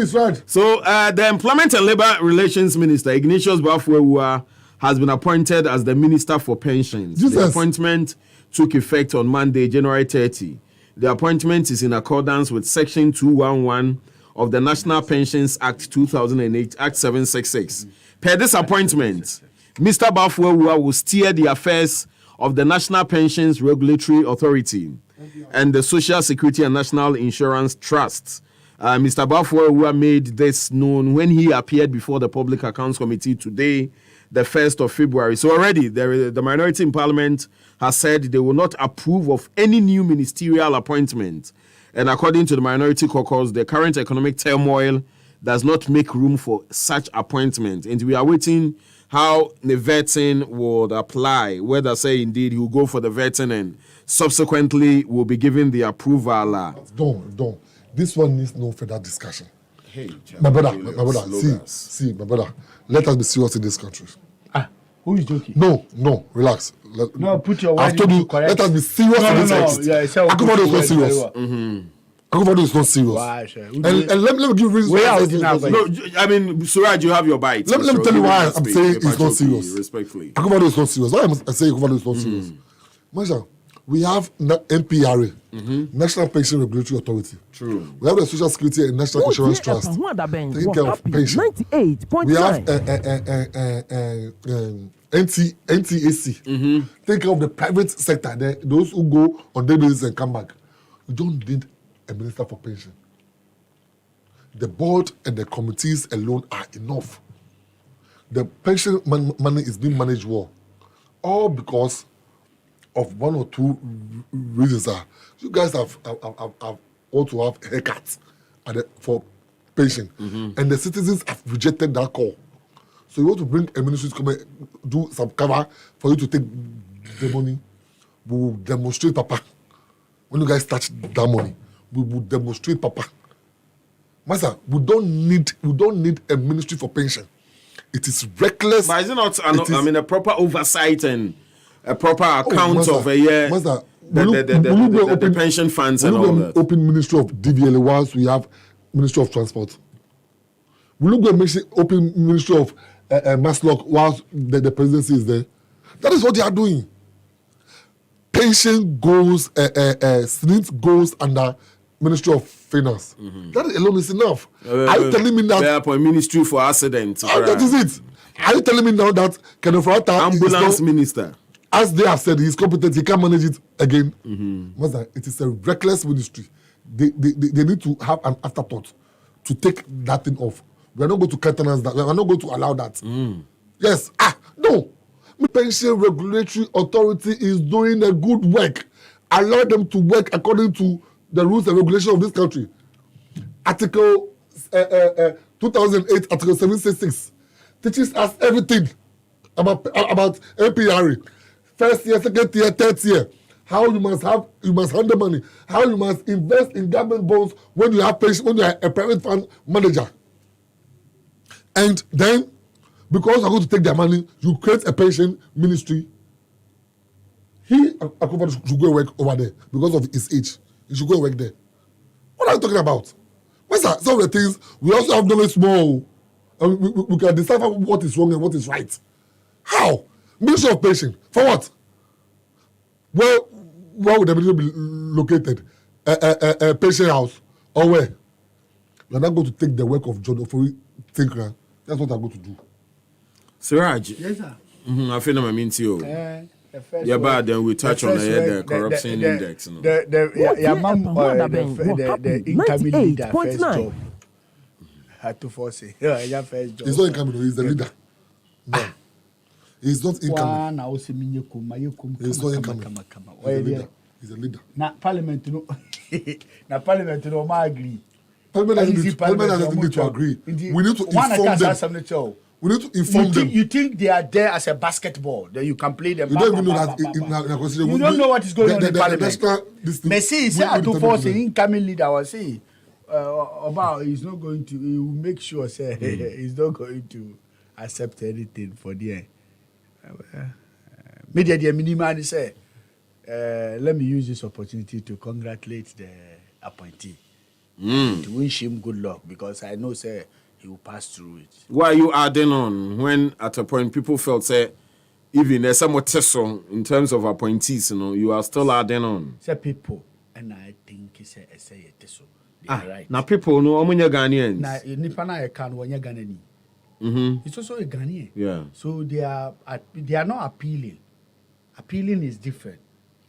It's right. So, the employment and labor relations minister, Ignatius Bafuewua, has been appointed as the minister for pensions. Jesus. The appointment took effect on Monday, January 30. The appointment is in accordance with Section 211 of the National Pensions Act 2008, Act 766. Per this appointment, Mr. Bafuewua will steer the affairs of the National Pensions Regulatory Authority and the Social Security and National Insurance Trust. Mr. Bafuewua made this known when he appeared before the Public Accounts Committee today, the 1st of February. So already the minority in Parliament has said they will not approve of any new ministerial appointment. And according to the minority caucus, the current economic turmoil does not make room for such appointment. And we are waiting how the vetting would apply, whether say indeed he will go for the vetting and subsequently will be given the approval. Don't. This one needs no further discussion. Hey, my brother, see, my brother, let us be serious in this country. Who is joking? No, relax. No, put your I've told you, let us be serious in this country. Akufo-Addo is not serious. Akufo-Addo is not serious. And let me give reasons. No, I mean, Suraj, you have your bite. Let me tell you why I'm saying it's not serious. Respectfully. Akufo-Addo is not serious. Why am I saying Akufo-Addo is not serious? Masha, we have NPRA, National Pension Regulatory Authority. True. We have the Social Security and National Insurance Trust taking care of pension. 98.9. We have NTAC taking care of the private sector, those who go on day basis and come back. We don't need a minister for pension. The board and the committees alone are enough. The pension money is being managed well, all because of 1 or 2 reasons. You guys have ought to have haircuts for pension, and the citizens have rejected that call. So you want to bring a ministry to come and do some cover for you to take the money. We will demonstrate, Papa. When you guys touch that money, we will demonstrate, Papa. Master, we don't need a ministry for pension. It is reckless. But is it not? A proper oversight and a proper account of a year. Master, the pension funds and all that. Open Ministry of DVLA whilst we have Ministry of Transport. We look at open Ministry of Maslock whilst the presidency is there. That is what they are doing. Pension goes, SNIT goes under Ministry of Finance. That alone is enough. Are you telling me that? Ministry for accidents. That is it. Are you telling me now that Kenneth Rata ambulance minister? As they have said, he's competent, he can't manage it again. Master, it is a reckless ministry. They need to have an afterthought to take that thing off. We are not going to countenance that. We are not going to allow that. Yes. No. Pension Regulatory Authority is doing a good work. Allow them to work according to the rules and regulations of this country. Article 2008, Article 766 teaches us everything about NPR. First year, second year, third year. How you must handle money. How you must invest in government bonds when you have pension, when you are a private fund manager. And then, because you're going to take their money, you create a pension ministry. Akufo should go and work over there because of his age. He should go and work there. What are you talking about? Some of the things, we also have knowledge more. And we can decipher what is wrong and what is right. How? Ministry of Pension. For what? Where would the ministry be located? A pension house? Or where? We're not going to take the work of John Ofori Tinkra. That's what I'm going to do. Suraj. Yes, sir. I feel I mean to you. Yeah, but then we touch on the corruption index. The incoming leader first job. Had to force it. Yeah, first job. He's not incoming, he's the leader. No. He's not incoming. He's not incoming. He's a leader. Na parliament no. Na parliament no ma agree. Parliament has need to agree. We need to inform them. We need to inform them. You think they are there as a basketball that you can play them? You don't even know that. You don't know what is going on in parliament. Messi said to force an incoming leader was saying, Oba is not going to. He will make sure say he's not going to accept anything for the. Media the minimum say. Let me use this opportunity to congratulate the appointee. To wish him good luck because I know say he will pass through it. Why are you adding on when at a point people felt say even there's somewhat tesson in terms of appointees, you are still adding on. Say people and I think it's a tesson. They are right. Now people no omunya Ghanaians. Na nipa na e kan wonya Ghanaian. It's also a Ghanaian. Yeah. So they are not appealing. Appealing is different.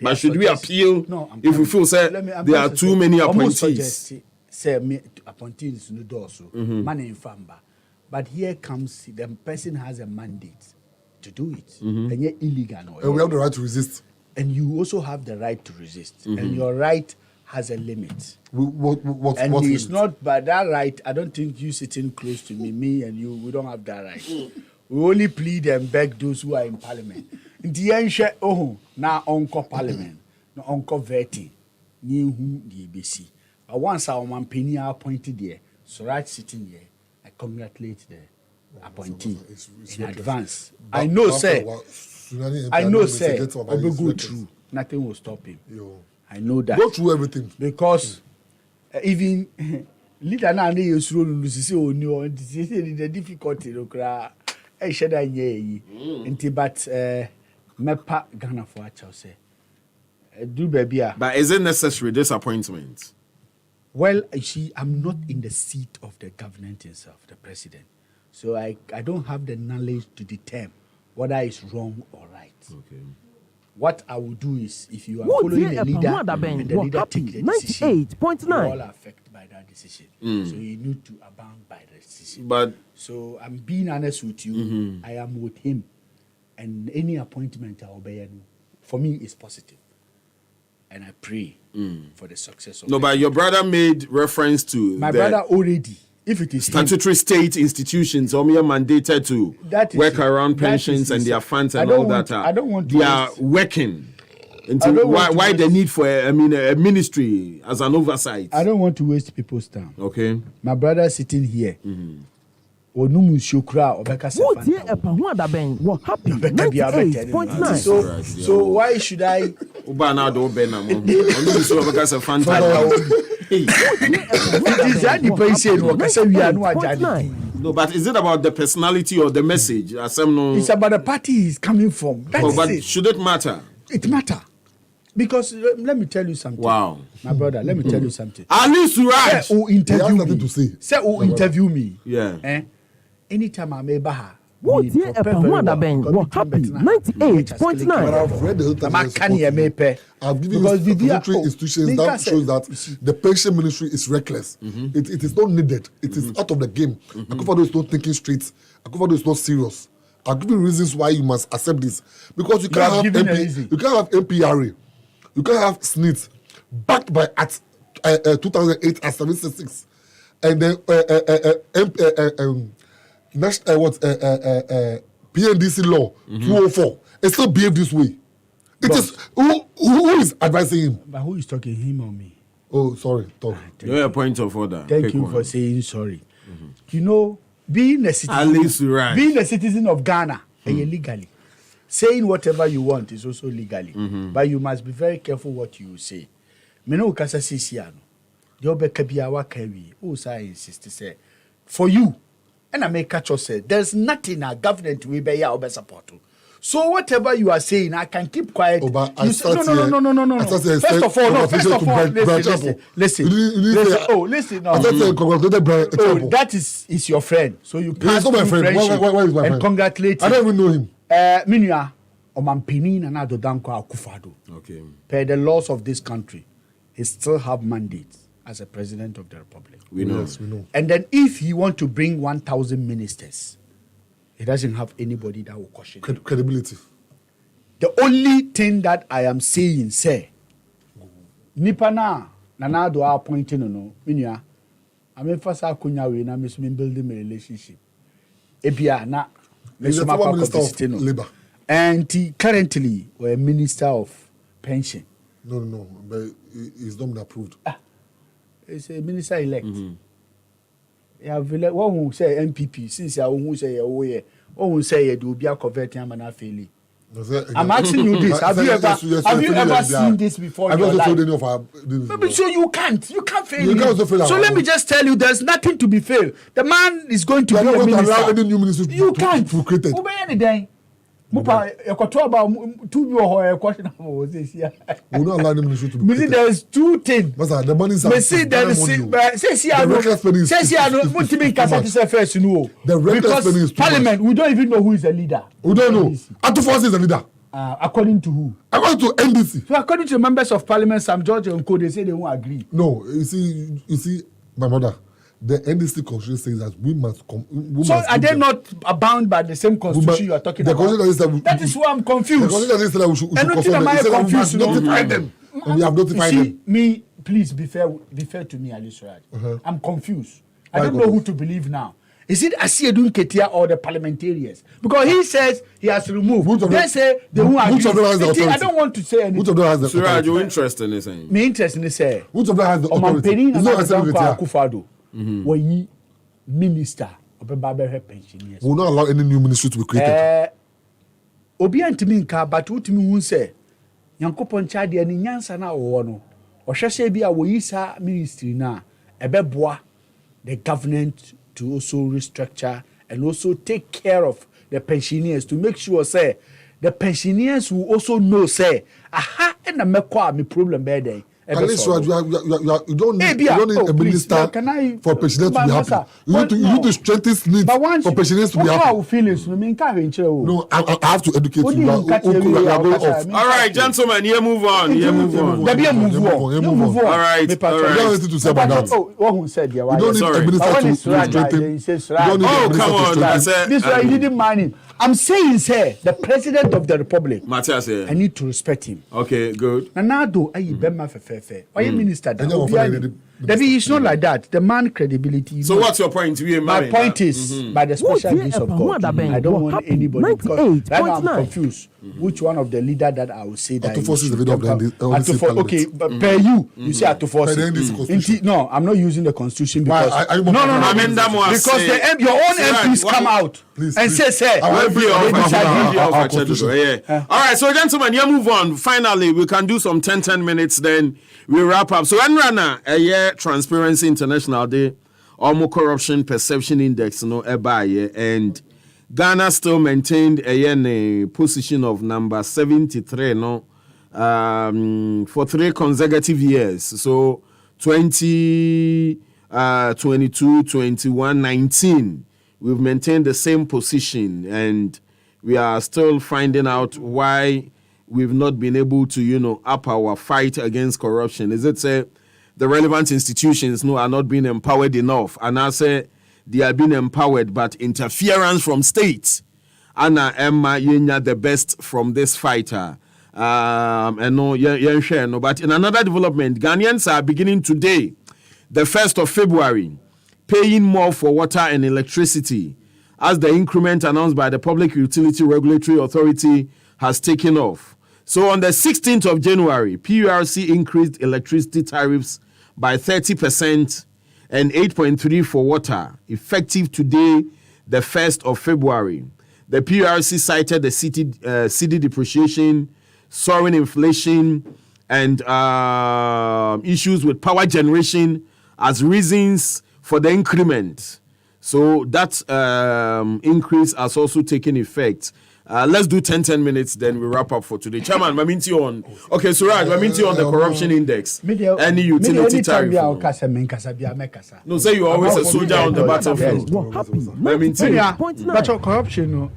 But should we appeal if we feel say there are too many appointees? Say me appointees no do so. Man in famba. But here comes the person has a mandate to do it. And you're illegal. And we have the right to resist. And you also have the right to resist. And your right has a limit. What it's not by that right. I don't think you sitting close to me and you, we don't have that right. We only plead and beg those who are in parliament. In the end, now uncle parliament, no uncle vetting, new who the ABC. But once our man penny appointed there, Suraj sitting here, I congratulate the appointee in advance. I know, sir. Obe go through. Nothing will stop him. I know that. Go through everything. Because even leader now they use rule to say oh no, the difficulty okra. I said I ye. But mepa Ghana for a child say. Do baby. But is it necessary this appointment? Well, you see, I'm not in the seat of the government itself, the president. So I don't have the knowledge to determine whether it's wrong or right. Okay. What I will do is, if you are following the leader and the leader take the decision, you all are affected by that decision. So you need to abound by the decision. So I'm being honest with you. I am with him. And any appointment I obey, for me, is positive. And I pray for the success of it. No, but your brother made reference to my brother already if it is him, statutory state institutions, are mandated to That is work it. around That pensions is and it. their funds I and don't all want- that. I don't want to They are waste- working. I don't want to Why the waste- need for a ministry as an oversight? I don't want to waste people's time. Okay. My brother sitting here. Onum nsuo kura obeka se Wotie Fanta. ɛpa ho adaben wɔ happy Obeka bia bɛtɛ ne 98.9. So why should I Uba na do be na mo. Onu so because of Fanta. it is that the person who kasa wi anu ajade. No, but is it about the personality or the message? Asem no. It's about the party he's coming from. That Oh, is but it. should it matter? It matter. Because let me tell you something. Wow. My brother, let me tell you something. Ali Say Suraj. who He has interview nothing me. to say. Say who interview me. Yeah. Anytime I'm able her. Wotie ɛpa ho adaben wɔ happy 98.9. But I've read the whole I've given you statutory institutions that shows that the pension ministry is reckless. It is not needed. It is out of the game. Akufo-Addo is not thinking straight. Akufo-Addo is not serious. I'll give you reasons why you must accept this. Because you can't have given a reason. you can't have MPRA. You can't have SNIT backed by at 2008 at 766. And then PNDC law 204. It still behave this way. It is who is advising him? But who is talking, him or me? Oh, sorry, talk. You're a point of order. Thank Pick you one. for saying sorry. You know, being a Ali Suraj. citizen of Ghana, legally, saying whatever you want is also legally. But you must be very careful what you say. Me no kasa sisiano. The obeka bia wa kawi. O say insist say for you. And I make catch you say there's nothing a government we be ya obe support. So whatever you are saying, I can keep quiet. Oh, but You I say, start here- I start here First saying of all, no. First congratulations of to all, Brian Chapel. listen. You didn't say- Oh, listen. No. I thought saying congratulated Brian Oh, Chapel. that is your friend. So you He's can't not my do friend. friendship Why is my and friend? congratulate I don't even know him. Minua, Omampini and Adodanko Akufo-Addo. Okay. Per the laws of this country, he still have mandate as a president of the republic. We know. Yes, we know. And then if he want to bring 1,000 ministers, he doesn't have anybody that will question him. Credibility. The only thing that I am saying, say, nipa na Nana-Addo appointing no, Minua, I mean first akunya we na me building my relationship. Ebia na me He's so the ma former kwa minister of visit no. Labour. And he currently we're minister of pension. No, but he's not been approved. He's a minister elect. What who say NPP since I who say what who say you be a converting man afeli. I'm asking you this. Have you ever seen this before in I've your also told life? any of our. Maybe so you can't fail. You him. can't also fail So our let me own. just tell you, there's nothing to be failed. The man is going to You are be not a going to allow minister. any new minister to You to can't. be created. Who be anything? Mupa, ekoto about two your question about this here. We will not allow any ministry to be Me see created. there's two things. Master, the money is Me see there is say I The know. reckless spending is Say I know. too What me much. kasa to say first no. The reckless spending is Because too much. Parliament, we don't even know who is the leader. We don't know. Atufo is the leader. According to who? According to NDC. So according to the members of Parliament, Sam George and Co, they say they won't agree. No, you see, my mother. The NDC constitution says that we must come. So are they not bound by the same constitution you are talking the about? constitution That is why I'm The confused. constitution says that we should And consult am them. I It says that we must confused, no? notify them. And we have notified You see, them. me, please be fair to me, Ali Suraj. I'm confused. I Why don't know who confused? to believe now. Is it Asiedun Ketia or the parliamentarians? Because he says he has removed. Which of They them- say they won't agree. which of them has the You see, I authority? don't want to say anything. Which of them has the Suraj, authority? you're interested in saying. Me interest in say. Which of them has the authority? Omampeni It's na not Adanko Assembly. Akufo-Addo. Wayi minister obeba be pensioners. We will not allow any new ministry to be created. Obi antimi nka but wotimi hu sɛ Nyankopɔn kya de ani nyansa na wɔwɔ no ɔhwɛ sɛ bi a wɔyi saa ministry na ɛbɛboa the government to also restructure and also take care of the pensioners to make sure say the pensioners will also know say aha na mekɔ a me problem bɛɛ dɛn At least you don't need, Bia, you don't need a please, minister can I- for pensioners to But be no, happy. sir. You need to, you No. need to strengthen needs but once for pensioners to be how happy. feelings no me nka hwe nkyerɛ wo. No, I have to educate What you. do You you are catch you are every going year? off. All right, gentlemen, here move on. Here move on. There be a move Yeah, on. yeah, You move move on. on. All right, Me patch all You right. don't have anything to say about that. Oh, what who said yeah? You don't need Sorry. a minister But when to it's Suraj, strengthen. he says You don't need Suraj. a Oh, minister come to on, strengthen. I said. This why you didn't mind him. I'm saying, sir, the president of the republic, Matthias I here. need to respect him. Okay, good. Nana-Addo ayi bema fefefe. Oye minister da. And then Obi we'll ani. find Debbie, it's not like that. The man credibility. So what's your point? My point is, by the special grace of God, I don't want anybody because right now I'm confused. Which one of the leader that I will say that Atufo is the leader of the NDC. Okay, but per you say Atufo. No, I'm not using the constitution because because your own MPs come out and say, all right, so gentlemen, you move on. Finally, we can do some 10 minutes, then we wrap up. So, Anrana, a year Transparency International Day, Almo Corruption Perception Index, and Ghana still maintained a position of number 73, for 3 consecutive years. So, 20, 22, 21, 19. We've maintained the same position, and we are still finding out why we've not been able to, up our fight against corruption. Is it the relevant institutions are not being empowered enough? And I say they are being empowered, but interference from states. Anna Emma Yenya the best from this fighter. But in another development, Ghanaians are beginning today, the 1st of February, paying more for water and electricity as the increment announced by the Public Utility Regulatory Authority has taken off. So on the 16th of January, PURC increased electricity tariffs by 30% and 8.3% for water, effective today, the 1st of February. The PURC cited the city depreciation, soaring inflation, and issues with power generation as reasons for the increment. So that increase has also taken effect. Let's do 10 minutes, then we wrap up for today. Chairman, Maminti on. Okay, Suraj, Maminti on the corruption index. Any utility tariff. No, say you're always a soldier on the battlefield. Maminti. But your corruption,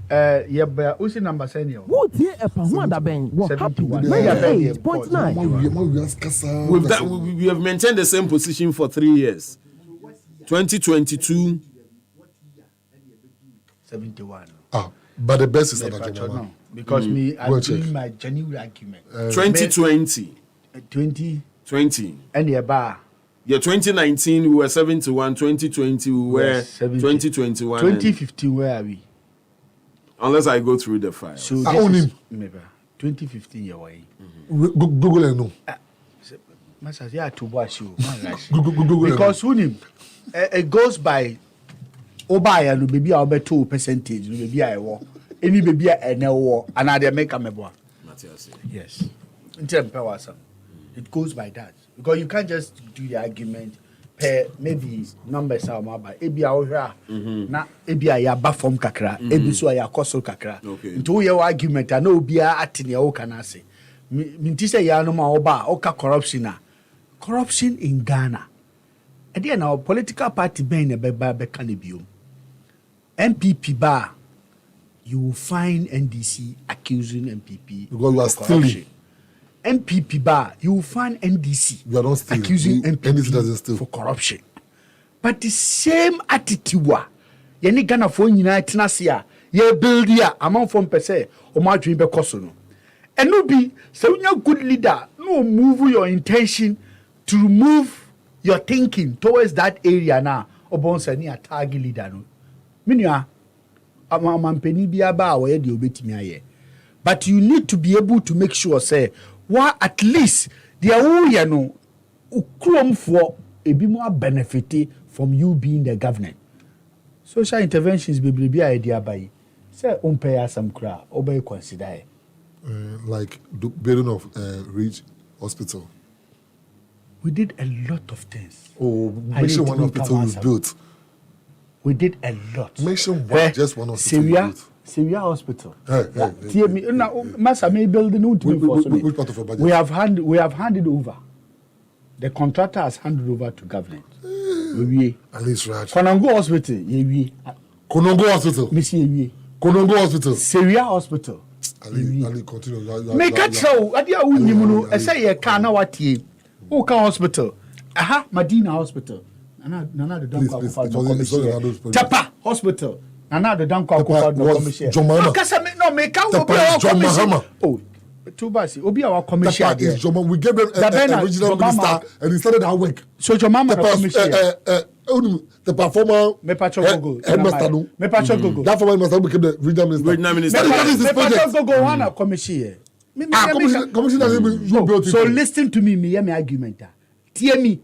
who's the number senior? What year Ben? What happened? 98.9. With that, we have maintained the same position for 3 years. 2022. 71. But the best is no, because I'm doing my genuine argument. 2020. 2020. And the bar. Yeah, 2019 we were 71. 2020 we were 2021. 2015 where are we? Unless I go through the file. So this is, 2015 you're away. Google and no. Because who it goes by Obaya no baby I'll bet 2% no baby I war. Any baby I know war and I make a meboa. Yes. It goes by that. Because you can't just do the argument per maybe numbers are by ebi awhra na ebi aya ba form kakra ebi so aya koso kakra into your argument na obi a atene o kana say minti say ya no ma oba o ka corruption in Ghana e dey na political party ben na be ka na biom NPP ba you will find NDC accusing NPP because you are stealing. NPP bar, you will find NDC accusing NPP doesn't steal for corruption. But the same attitude, yani Ghana for United Nasia, ye build ya among from per se, or my dream be kosono. And no be so you're good leader, no move your intention to remove your thinking towards that area now. Or bonsani a target leader no. Minya, amampeni biya ba where the obeti me. But you need to be able to make sure say. Why at least the area no ukrom for a bit more benefit from you being the government. Social interventions be idea by say pay some crowd or by consider like the building of Ridge Hospital. We did a lot of things. Oh, mention one hospital was built. We did a lot. Mention one, just one hospital built. Syria Hospital. Hey. Master may build which part of your budget? We have handed over. The contractor has handed over to government. At least right. Konongo Hospital. Konongo Hospital. Monsieur. Konongo Hospital. Syria Hospital. Ali continue. Make it so. Adia unimuno. I say ye kana wati. Uka Hospital. Aha, Medina Hospital. Nana the Donko. Tapa Hospital. And now the Danko commission. No, make out commission. Oh, Too bad. Obi our commission. That is Joma. We gave them a regional minister, and he started our work. So Joma na commission. The performer. Me pacho go. Me pacho go. That former minister became the regional minister. Regional minister. Me pacho go one commission. Commission doesn't build. So listen to me. Me hear me argument. Tear me.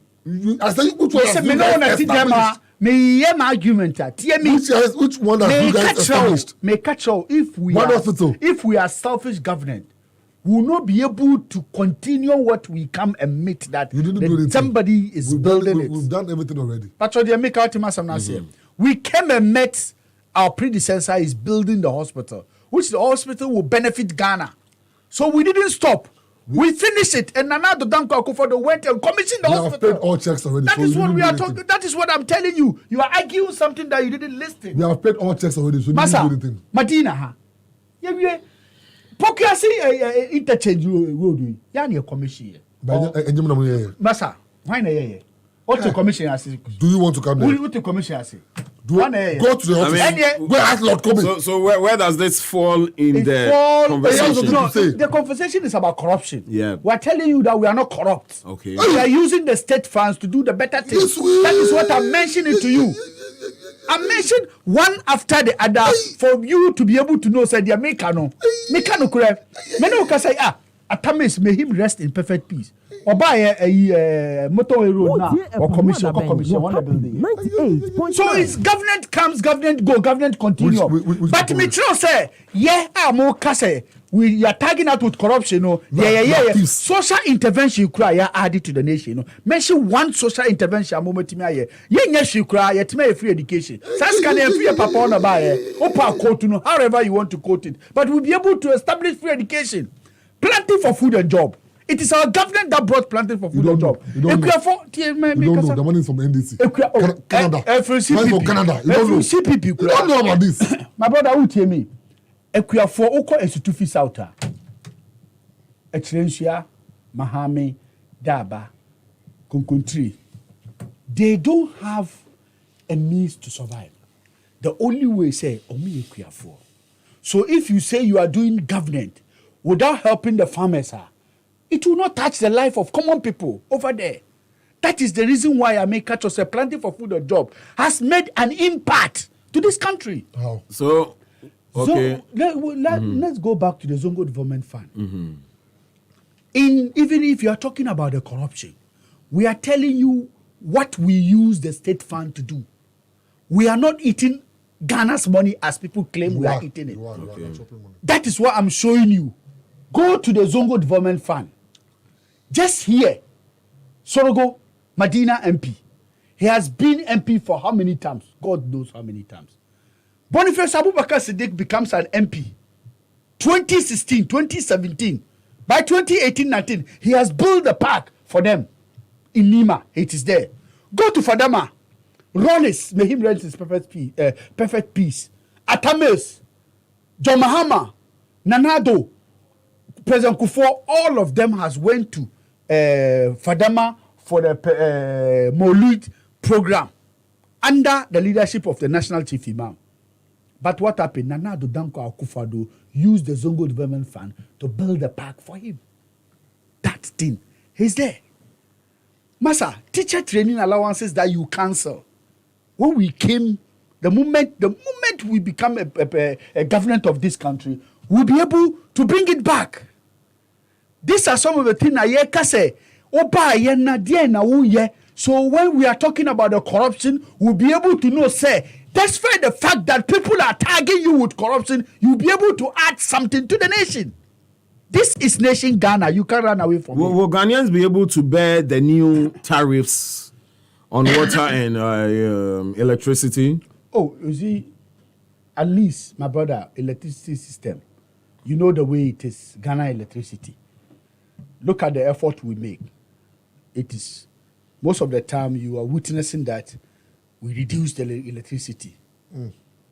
I say which one has me no want to see them. Me hear my argument. Tear me. Which one has you guys established? May catch out if we are selfish government, we will not be able to continue what we come and meet that somebody is building it. We've done everything already. We came and met our predecessor is building the hospital, which the hospital will benefit Ghana. So we didn't stop. We finished it, and Nana Danko Akufo went and commissioned the hospital. We have paid all checks already. That is what we are talking. That is what I'm telling you. You are arguing something that you didn't listen. We have paid all checks already, so we didn't do anything. Madina, ha? Yeah. Pokiasi interchange road. Yani a commission. Masa, why na ye? What the commission has? Do you want to come there? What the commission has? Go to the office. Where has Lord Kobe? So where does this fall in conversation? No, the conversation is about corruption. Yeah. We are telling you that we are not corrupt. Okay. We are using the state funds to do the better things. That is what I'm mentioning to you. I mentioned one after the other for you to be able to know. Say, dear Mekano, correct. Many can say, Atamis, may him rest in perfect peace. Or buy a motorway road now, or commission, one building. 98. So it's government comes, government go, government continue. But Mitchell say, more kase. We are tagging out with corruption, yeah. Social intervention you cry, added to the nation. Mention one social intervention a moment me yes you cry, yet may free education. Says can free papa on buy opa quote however you want to quote it. But we'll be able to establish free education. Plenty for food and job. It is our government that brought planting for food and job. You don't know. The money is from NDC. Canada. FCPP. From Canada. You don't know. FCPP. You don't know about this. My brother, who tell me? Ekuafo oko esutufi sauta. Echelensua, Mahame, Daba, Kunkuntri. They don't have a means to survive. The only way say omi ekuafo. So if you say you are doing government without helping the farmers, it will not touch the life of common people over there. That is the reason why I make catch us planting for food or job has made an impact to this country. How? So, okay. So let's go back to the Zongo Development Fund. Mm-hmm. Even if you are talking about the corruption, we are telling you what we use the state fund to do. We are not eating Ghana's money as people claim we are eating it. That is what I'm showing you. Go to the Zongo Development Fund. Just here, Sorogo, Medina MP. He has been MP for how many times? God knows how many times. Boniface Abubakar Siddiq becomes an MP. 2016, 2017. By 2018-19, he has built a park for them in Nima. It is there. Go to Fadama. Rollins, may him rent his perfect peace. Atames, John Mahama, Nanado, President Kufuor, all of them has went to Fadama for the Maulid program under the leadership of the National Chief Imam. But what happened? Nanado Danko Akufo-Addo used the Zongo Development Fund to build a park for him. That thing, he's there. Masa, teacher training allowances that you cancel. When we came, the moment we become a government of this country, we'll be able to bring it back. These are some of the things I say. So when we are talking about the corruption, we'll be able to know, say, despite the fact that people are tagging you with corruption, you'll be able to add something to the nation. This is nation Ghana. You can't run away from it. Will Ghanaians be able to bear the new tariffs on water and electricity? Oh, you see, at least, my brother, electricity system, you know the way it is, Ghana electricity. Look at the effort we make. It is, most of the time, you are witnessing that we reduce the electricity.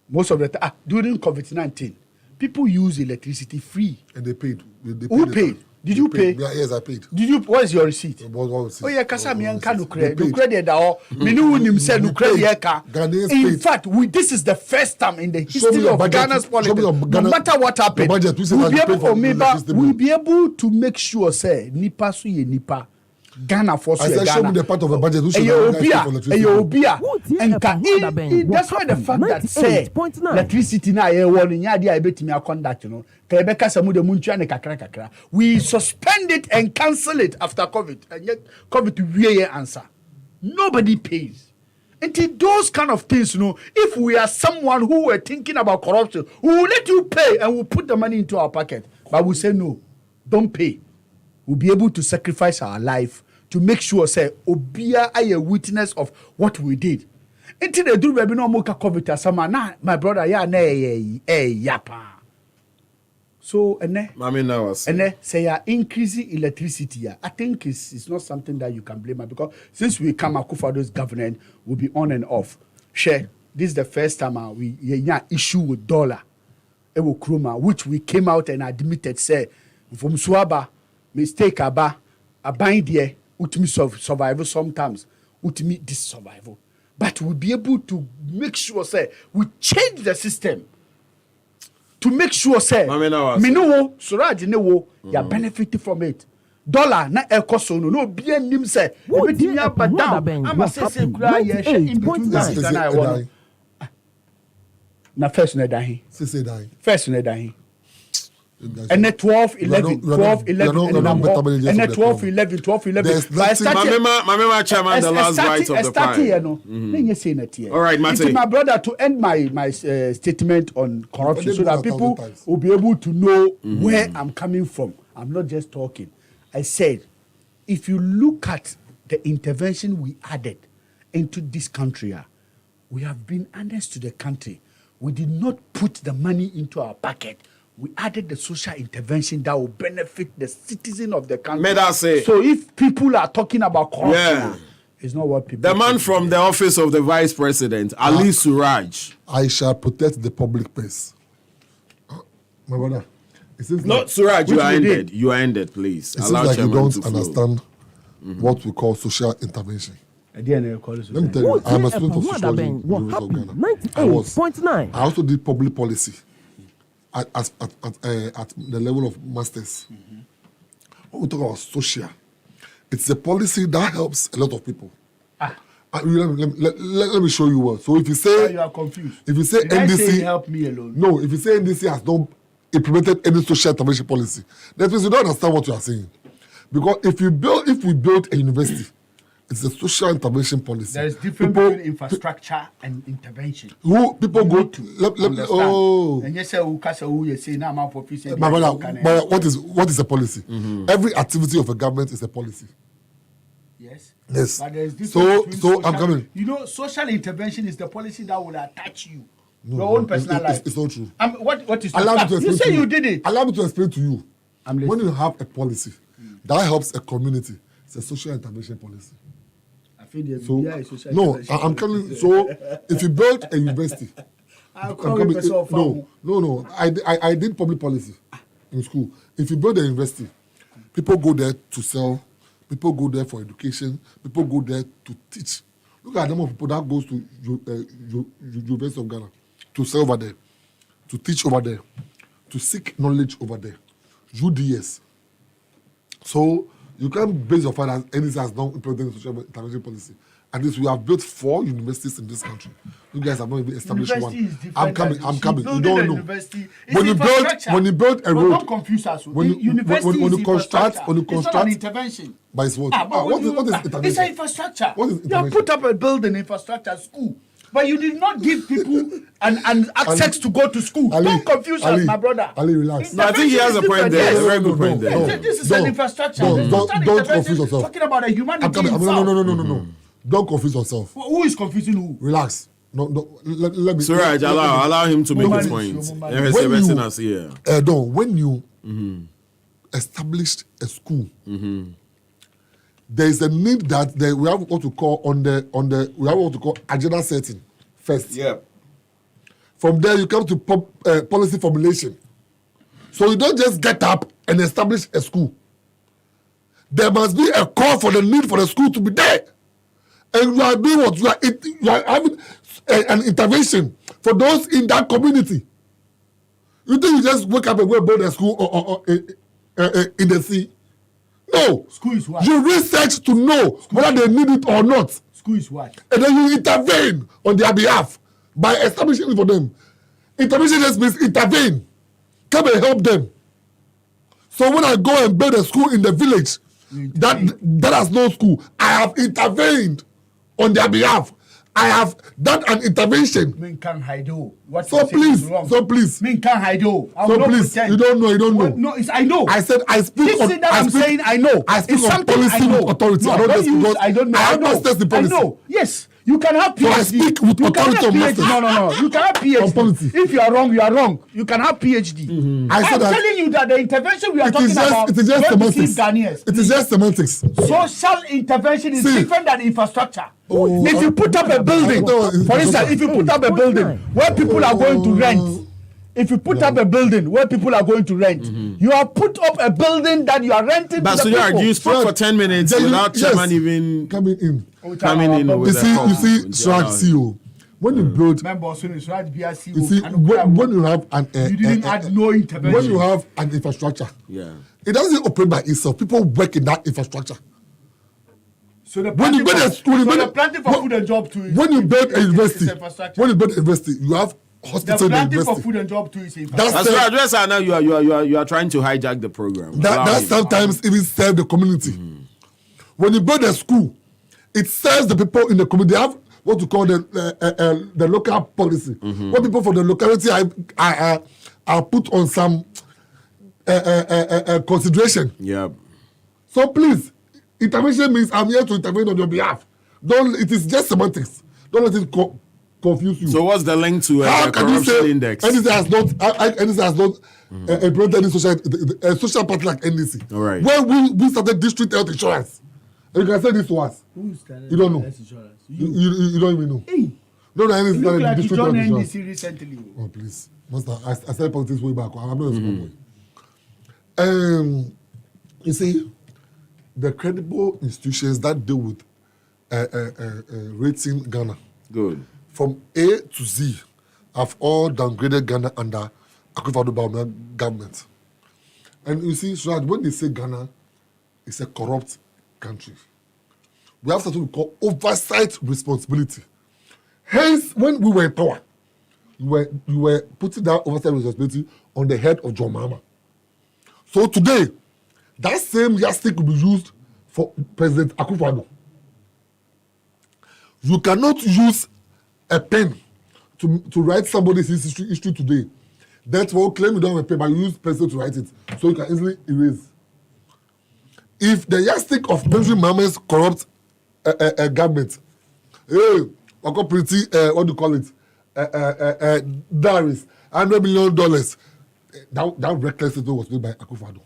Most of the time, during COVID-19, people use electricity free. And they paid. Who paid? Did you pay? Yeah, yes, I paid. Did you? What is your receipt? What was it? Oh yeah, kasa mi anka They nukre. paid. Nukre de da o. Mini unim se nukre paid. de ka. Ghanaians In paid. fact, this is the first time in the Show me history your of budget. Ghana's Show me politics. your No Ghana- matter what happened, your budget. We say we'll that be you able pay for for me, the but system. we'll be able to make sure say nipa so ye nipa. Ghana for I said, show me the part of the budget. Who should Eyo have guys pay for electricity? obia. Who tie And Epa Honda Ben? that's why the What fact that happened? say 98.9. electricity na ye won nya dia e betimi conduct no. Kebeka samu de muntua ne kakra. We suspend it and cancel it after COVID. And yet COVID we answer. Nobody pays. Until those kind of things, you know, if we are someone who were thinking about corruption, we will let you pay and we'll put the money into our pocket. But we say no, don't pay. We'll be able to sacrifice our life to make sure, say, Obia are a witness of what we did. Until they do, baby, no more COVID as some na my brother, yeah, yapa. So, and say you increasing electricity. I think it's not something that you can blame her because since we come Akufoado's government, we'll be on and off. Share. This is the first time we issue with dollar, which we came out and admitted say from Swaba mistake aba bind here ultimate survival sometimes ultimate this survival, but we'll be able to make sure say we change the system. To make sure, say, me no Suraj ne wo, ya benefit from it. Dollar na ekoso no be nim say, What e be tie up and Epa down. Honda I'ma Ben? say kura ye she in between What that and I want. Na first na dahi. Say die. First na dahi. And net 12 11 12 11 and net 12 11 12 11. There's nothing- Mama chairman, the last right of the prime. All right, Mate. My brother, to end my statement on corruption so that people times. will be able to know where I'm coming from. I'm not just talking. I said, if you look at the intervention we added into this country, we have been honest to the country. We did not put the money into our pocket. We added the social intervention that will benefit the citizen of the country. May I say? So if people are talking about corruption, Yeah. it's not what people The man think. from the office of the vice president, Ali Suraj. I shall protect the public purse. My brother, it seems No, like, Suraj, you Which are we did. ended. You are ended, please. it seems Allow like you chairman don't to flow. understand what we call social intervention. At the end of the call, Let me tell Who you, I'm a tie student of Epa Honda sociology Ben? in the What University of happened? Ghana. 98.9. I also did public policy at the level of masters. When we talk about social, it's a policy that helps a lot of people. Let me show you what. So if you say, you are confused. if you say Did I say NDC, help me alone? no, if you say NDC has not implemented any social intervention policy, that means you don't understand what you are saying. Because if we build a university, it's a social intervention policy. There is difference People- between infrastructure and intervention. Who people You go need to understand. oh. And yes, sir, who can say who you say now, man, for peace. My brother, what is a policy? Every activity of a government is a policy. Yes. Yes. But there is difference So between I'm social- coming. You know, social intervention is the policy that will attach you. No, your own no, personal it's- life. it's not true. What is the Allow me fact? to explain You say to you did it. Allow me to explain to you. I'm When listening. you have a policy that helps a community, it's a social intervention policy. I feel the So media is social no, intervention. I'm coming. So if you build a university, I'll I'm call you coming. person of farm. No. I did public policy in school. If you build a university, people go there to sell. People go there for education. People go there to teach. Look at the number of people that goes to University of Ghana to sell over there, to teach over there, to seek knowledge over there. UDS. So you can't base your fact that NDC has not implemented the social intervention policy. And this, we have built 4 universities in this country. You guys have not even established University is one. different I'm coming. than I'm this. coming. You Building don't a know. university is When you infrastructure. build a But road, don't confuse us. when you University is construct, infrastructure. It's not an intervention. by its what? But What is it's intervention? an infrastructure. What is You have intervention? put up a building, infrastructure, school. But you did not give people an access to go to school. Don't confuse us, my brother. Ali, relax. No, I think he has a point there. Yes. A very good point there. This is an infrastructure. Don't This is not confuse intervention. yourself. Talking about a humanity I'm coming. itself. No. Don't confuse yourself. Who is confusing who? Relax. No. Let me. Suraj, allow him to make his Woman point. is woman. Yes, When yes, you- yes, here. When you established a school, there is a need that we have what to call we have what to call agenda setting first. Yeah. From there, you come to policy formulation. So you don't just get up and establish a school. there must be a call for the need for the school to be there. And you are doing what? You are having an intervention for those in that community. You think you just wake up and go build a school or in the sea? No. School is what? You research to know whether they need it or not. School is what? And then you intervene on their behalf by establishing it for them. Intervention just means intervene. Come and help them. So when I go and build a school in the village that has no school, I have intervened on their behalf. I have done an intervention. So please. You don't know. No, I know. I said I speak on. I know. I speak on policy with authority. No, I don't know. I have masters in policy. I know. Yes. You can have PhD. So I speak with authority on masters. No. You can have PhD. On policy. If you are wrong, you are wrong. You can have PhD. Mm-hmm. I'm telling you that the intervention we are talking about it is just semantics. Ghanaians. It is just semantics. Social intervention is different than infrastructure. If you put up a building, for instance, if you put up a building where people are going to rent, you have put up a building that you are renting but to the people. people. You spoke for 10 minutes without chairman even coming in. With you see, Suraj CEO. When you build, you see, when you have an you didn't add no intervention. When you have an infrastructure, it doesn't operate by itself. People work in that infrastructure. So the planting for food and job too. When you build a university, you have hospital. The planting for food and job too is infrastructure. That's now you are trying to hijack the program. That sometimes even serve the community. When you build a school, it serves the people in the community. They have what you call the local policy. What people from the locality are put on some consideration. Yeah. So please, intervention means I'm here to intervene on your behalf. It is just semantics. Don't let it confuse you. So what's the link to How can you say index? NDC has not implemented any social party like NDC. All right. When we started district health insurance, and you can say this to us. You don't know. You don't even know. Hey. Don't know anything like district health insurance. NDC recently. Oh please, Master, I started politics way back. I'm not a small boy. You see, the credible institutions that deal with rating Ghana, good, from A to Z, have all downgraded Ghana under Akufo-Addo government. And you see, Suraj, when they say Ghana is a corrupt country, we have something we call oversight responsibility. Hence, when we were in power, you were putting that oversight responsibility on the head of John Mahama. So today, that same yardstick will be used for President Akufo-Addo. You cannot use a pen to write somebody's history today. That's what claim you don't have a pen, but you use pencil to write it, so you can easily erase. If the yardstick of President Mahama's corrupt government, pretty, what do you call it? Diaries, $100 million. That reckless statement was made by Akufo-Addo.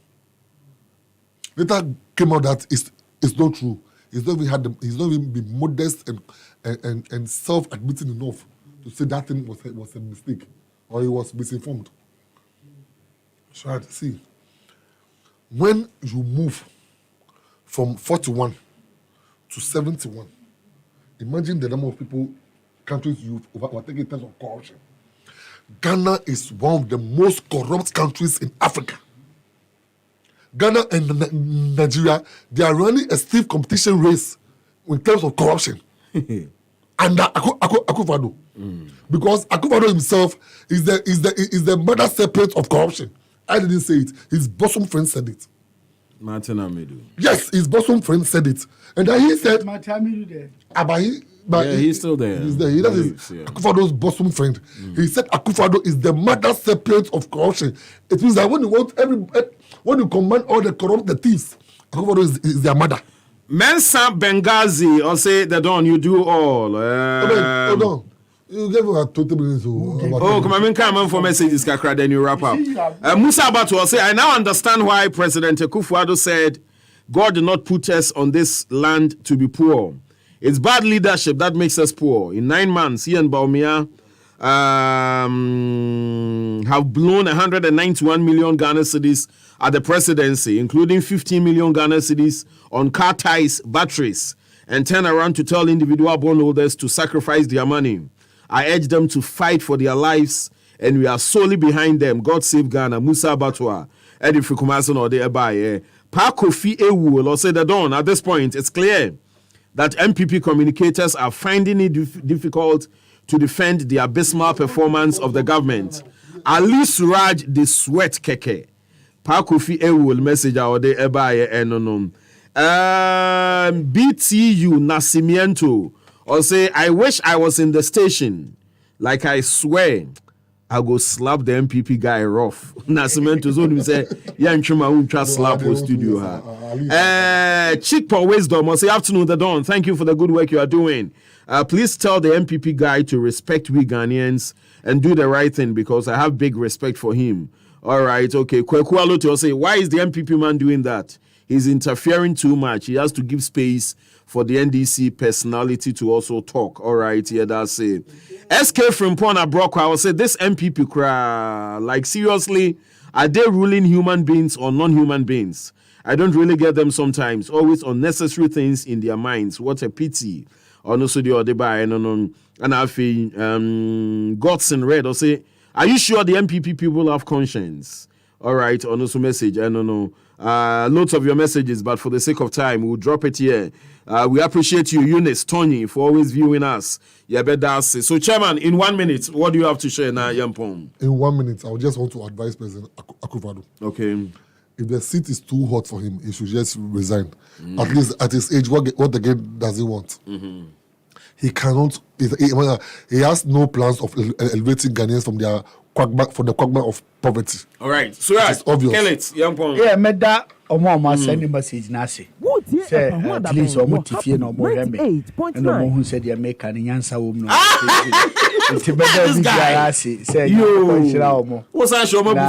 Later came out that it's not true. He's not even been modest and self-admitting enough to say that thing was a mistake or he was misinformed. So see, when you move from 41 to 71, imagine the number of countries you've overtaken in terms of corruption. Ghana is one of the most corrupt countries in Africa. Ghana and Nigeria, they are running a stiff competition race in terms of corruption. Under Akufo-Addo. Because Akufo-Addo himself is the mother serpent of corruption. I didn't say it. His bosom friend said it. Martin Amidu. Yes, his bosom friend said it. And then he said... Martin Amidu there. But he's still there. He's there. That is Akufo-Addo's bosom friend. He said Akufo-Addo is the mother serpent of corruption. It means that when you command all the thieves, Akufo-Addo is their mother. Mensa Benghazi or say the Don, you do all. Hold on. You gave her 20 minutes. Come on for messages, Kakra, then you wrap up. Musa Abatu will say, I now understand why President Akufo-Addo said, God did not put us on this land to be poor. It's bad leadership that makes us poor. In 9 months, he and Baumia have blown 191 million Ghana cedis at the presidency, including 15 million Ghana cedis on car tires, batteries, and turn around to tell individual bondholders to sacrifice their money. I urge them to fight for their lives, and we are solely behind them. God save Ghana. Musa Batwa, Eddie Frikumason or the Ebaye. Pa Kofi Ewu will say the dawn. At this point, it's clear that NPP communicators are finding it difficult to defend the abysmal performance of the government. Ali Suraj, the sweat keke. Pa Kofi Ewu message out the Ebaye enonom. BTU Nascimento or say, I wish I was in the station. Like I swear, I go slap the NPP guy rough. Nascimento zone say, yeah, I'm sure slap for studio. Chick for wisdom or say, afternoon the dawn. Thank you for the good work you are doing. Please tell the NPP guy to respect we Ghanaians and do the right thing because I have big respect for him. All right, okay. Kwekualo to say, why is the NPP man doing that? He's interfering too much. He has to give space for the NDC personality to also talk. All right, yeah, that's it. SK from Pona Brock, I will say this NPP crowd, like seriously, are they ruling human beings or non-human beings? I don't really get them sometimes. Always unnecessary things in their minds. What a pity. Also the other by and I feel Godson Red or say, are you sure the NPP people have conscience? All right, also message. I don't know. Lots of your messages, but for the sake of time, we'll drop it here. We appreciate you, Eunice, Tony, for always viewing us. Yeah, but that's it. So, Chairman, in 1 minute, what do you have to share now, Yampong? In 1 minute, I just want to advise President Akufo-Addo. Okay. If the seat is too hot for him, he should just resign. At least at his age, what the game does he want? Mm-hmm. He cannot. He has no plans of elevating Ghanaians from the quagmire of poverty. All right, so it's obvious. Kill it, Yampong. Yeah, made that Omo send message nasi. Say at least Omo Tifie no more reme. And Omo who said you make an answer woman. It's better this guy say you what's that show more? No,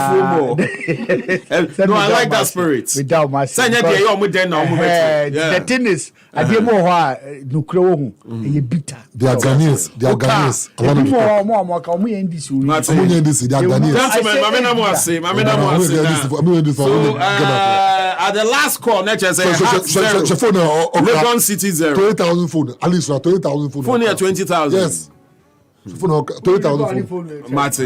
I like that spirit. Without my say the thing is I dey more no crow hu e bitter. They are Ghanaians. They are Ghanaians. More come NDC. They are Ghanaians. So at the last call, let's say Legon City 0. 20,000 phone. At least 20,000 phone. Phone here 20,000. Yes. Phone 20,000 phone. Mate.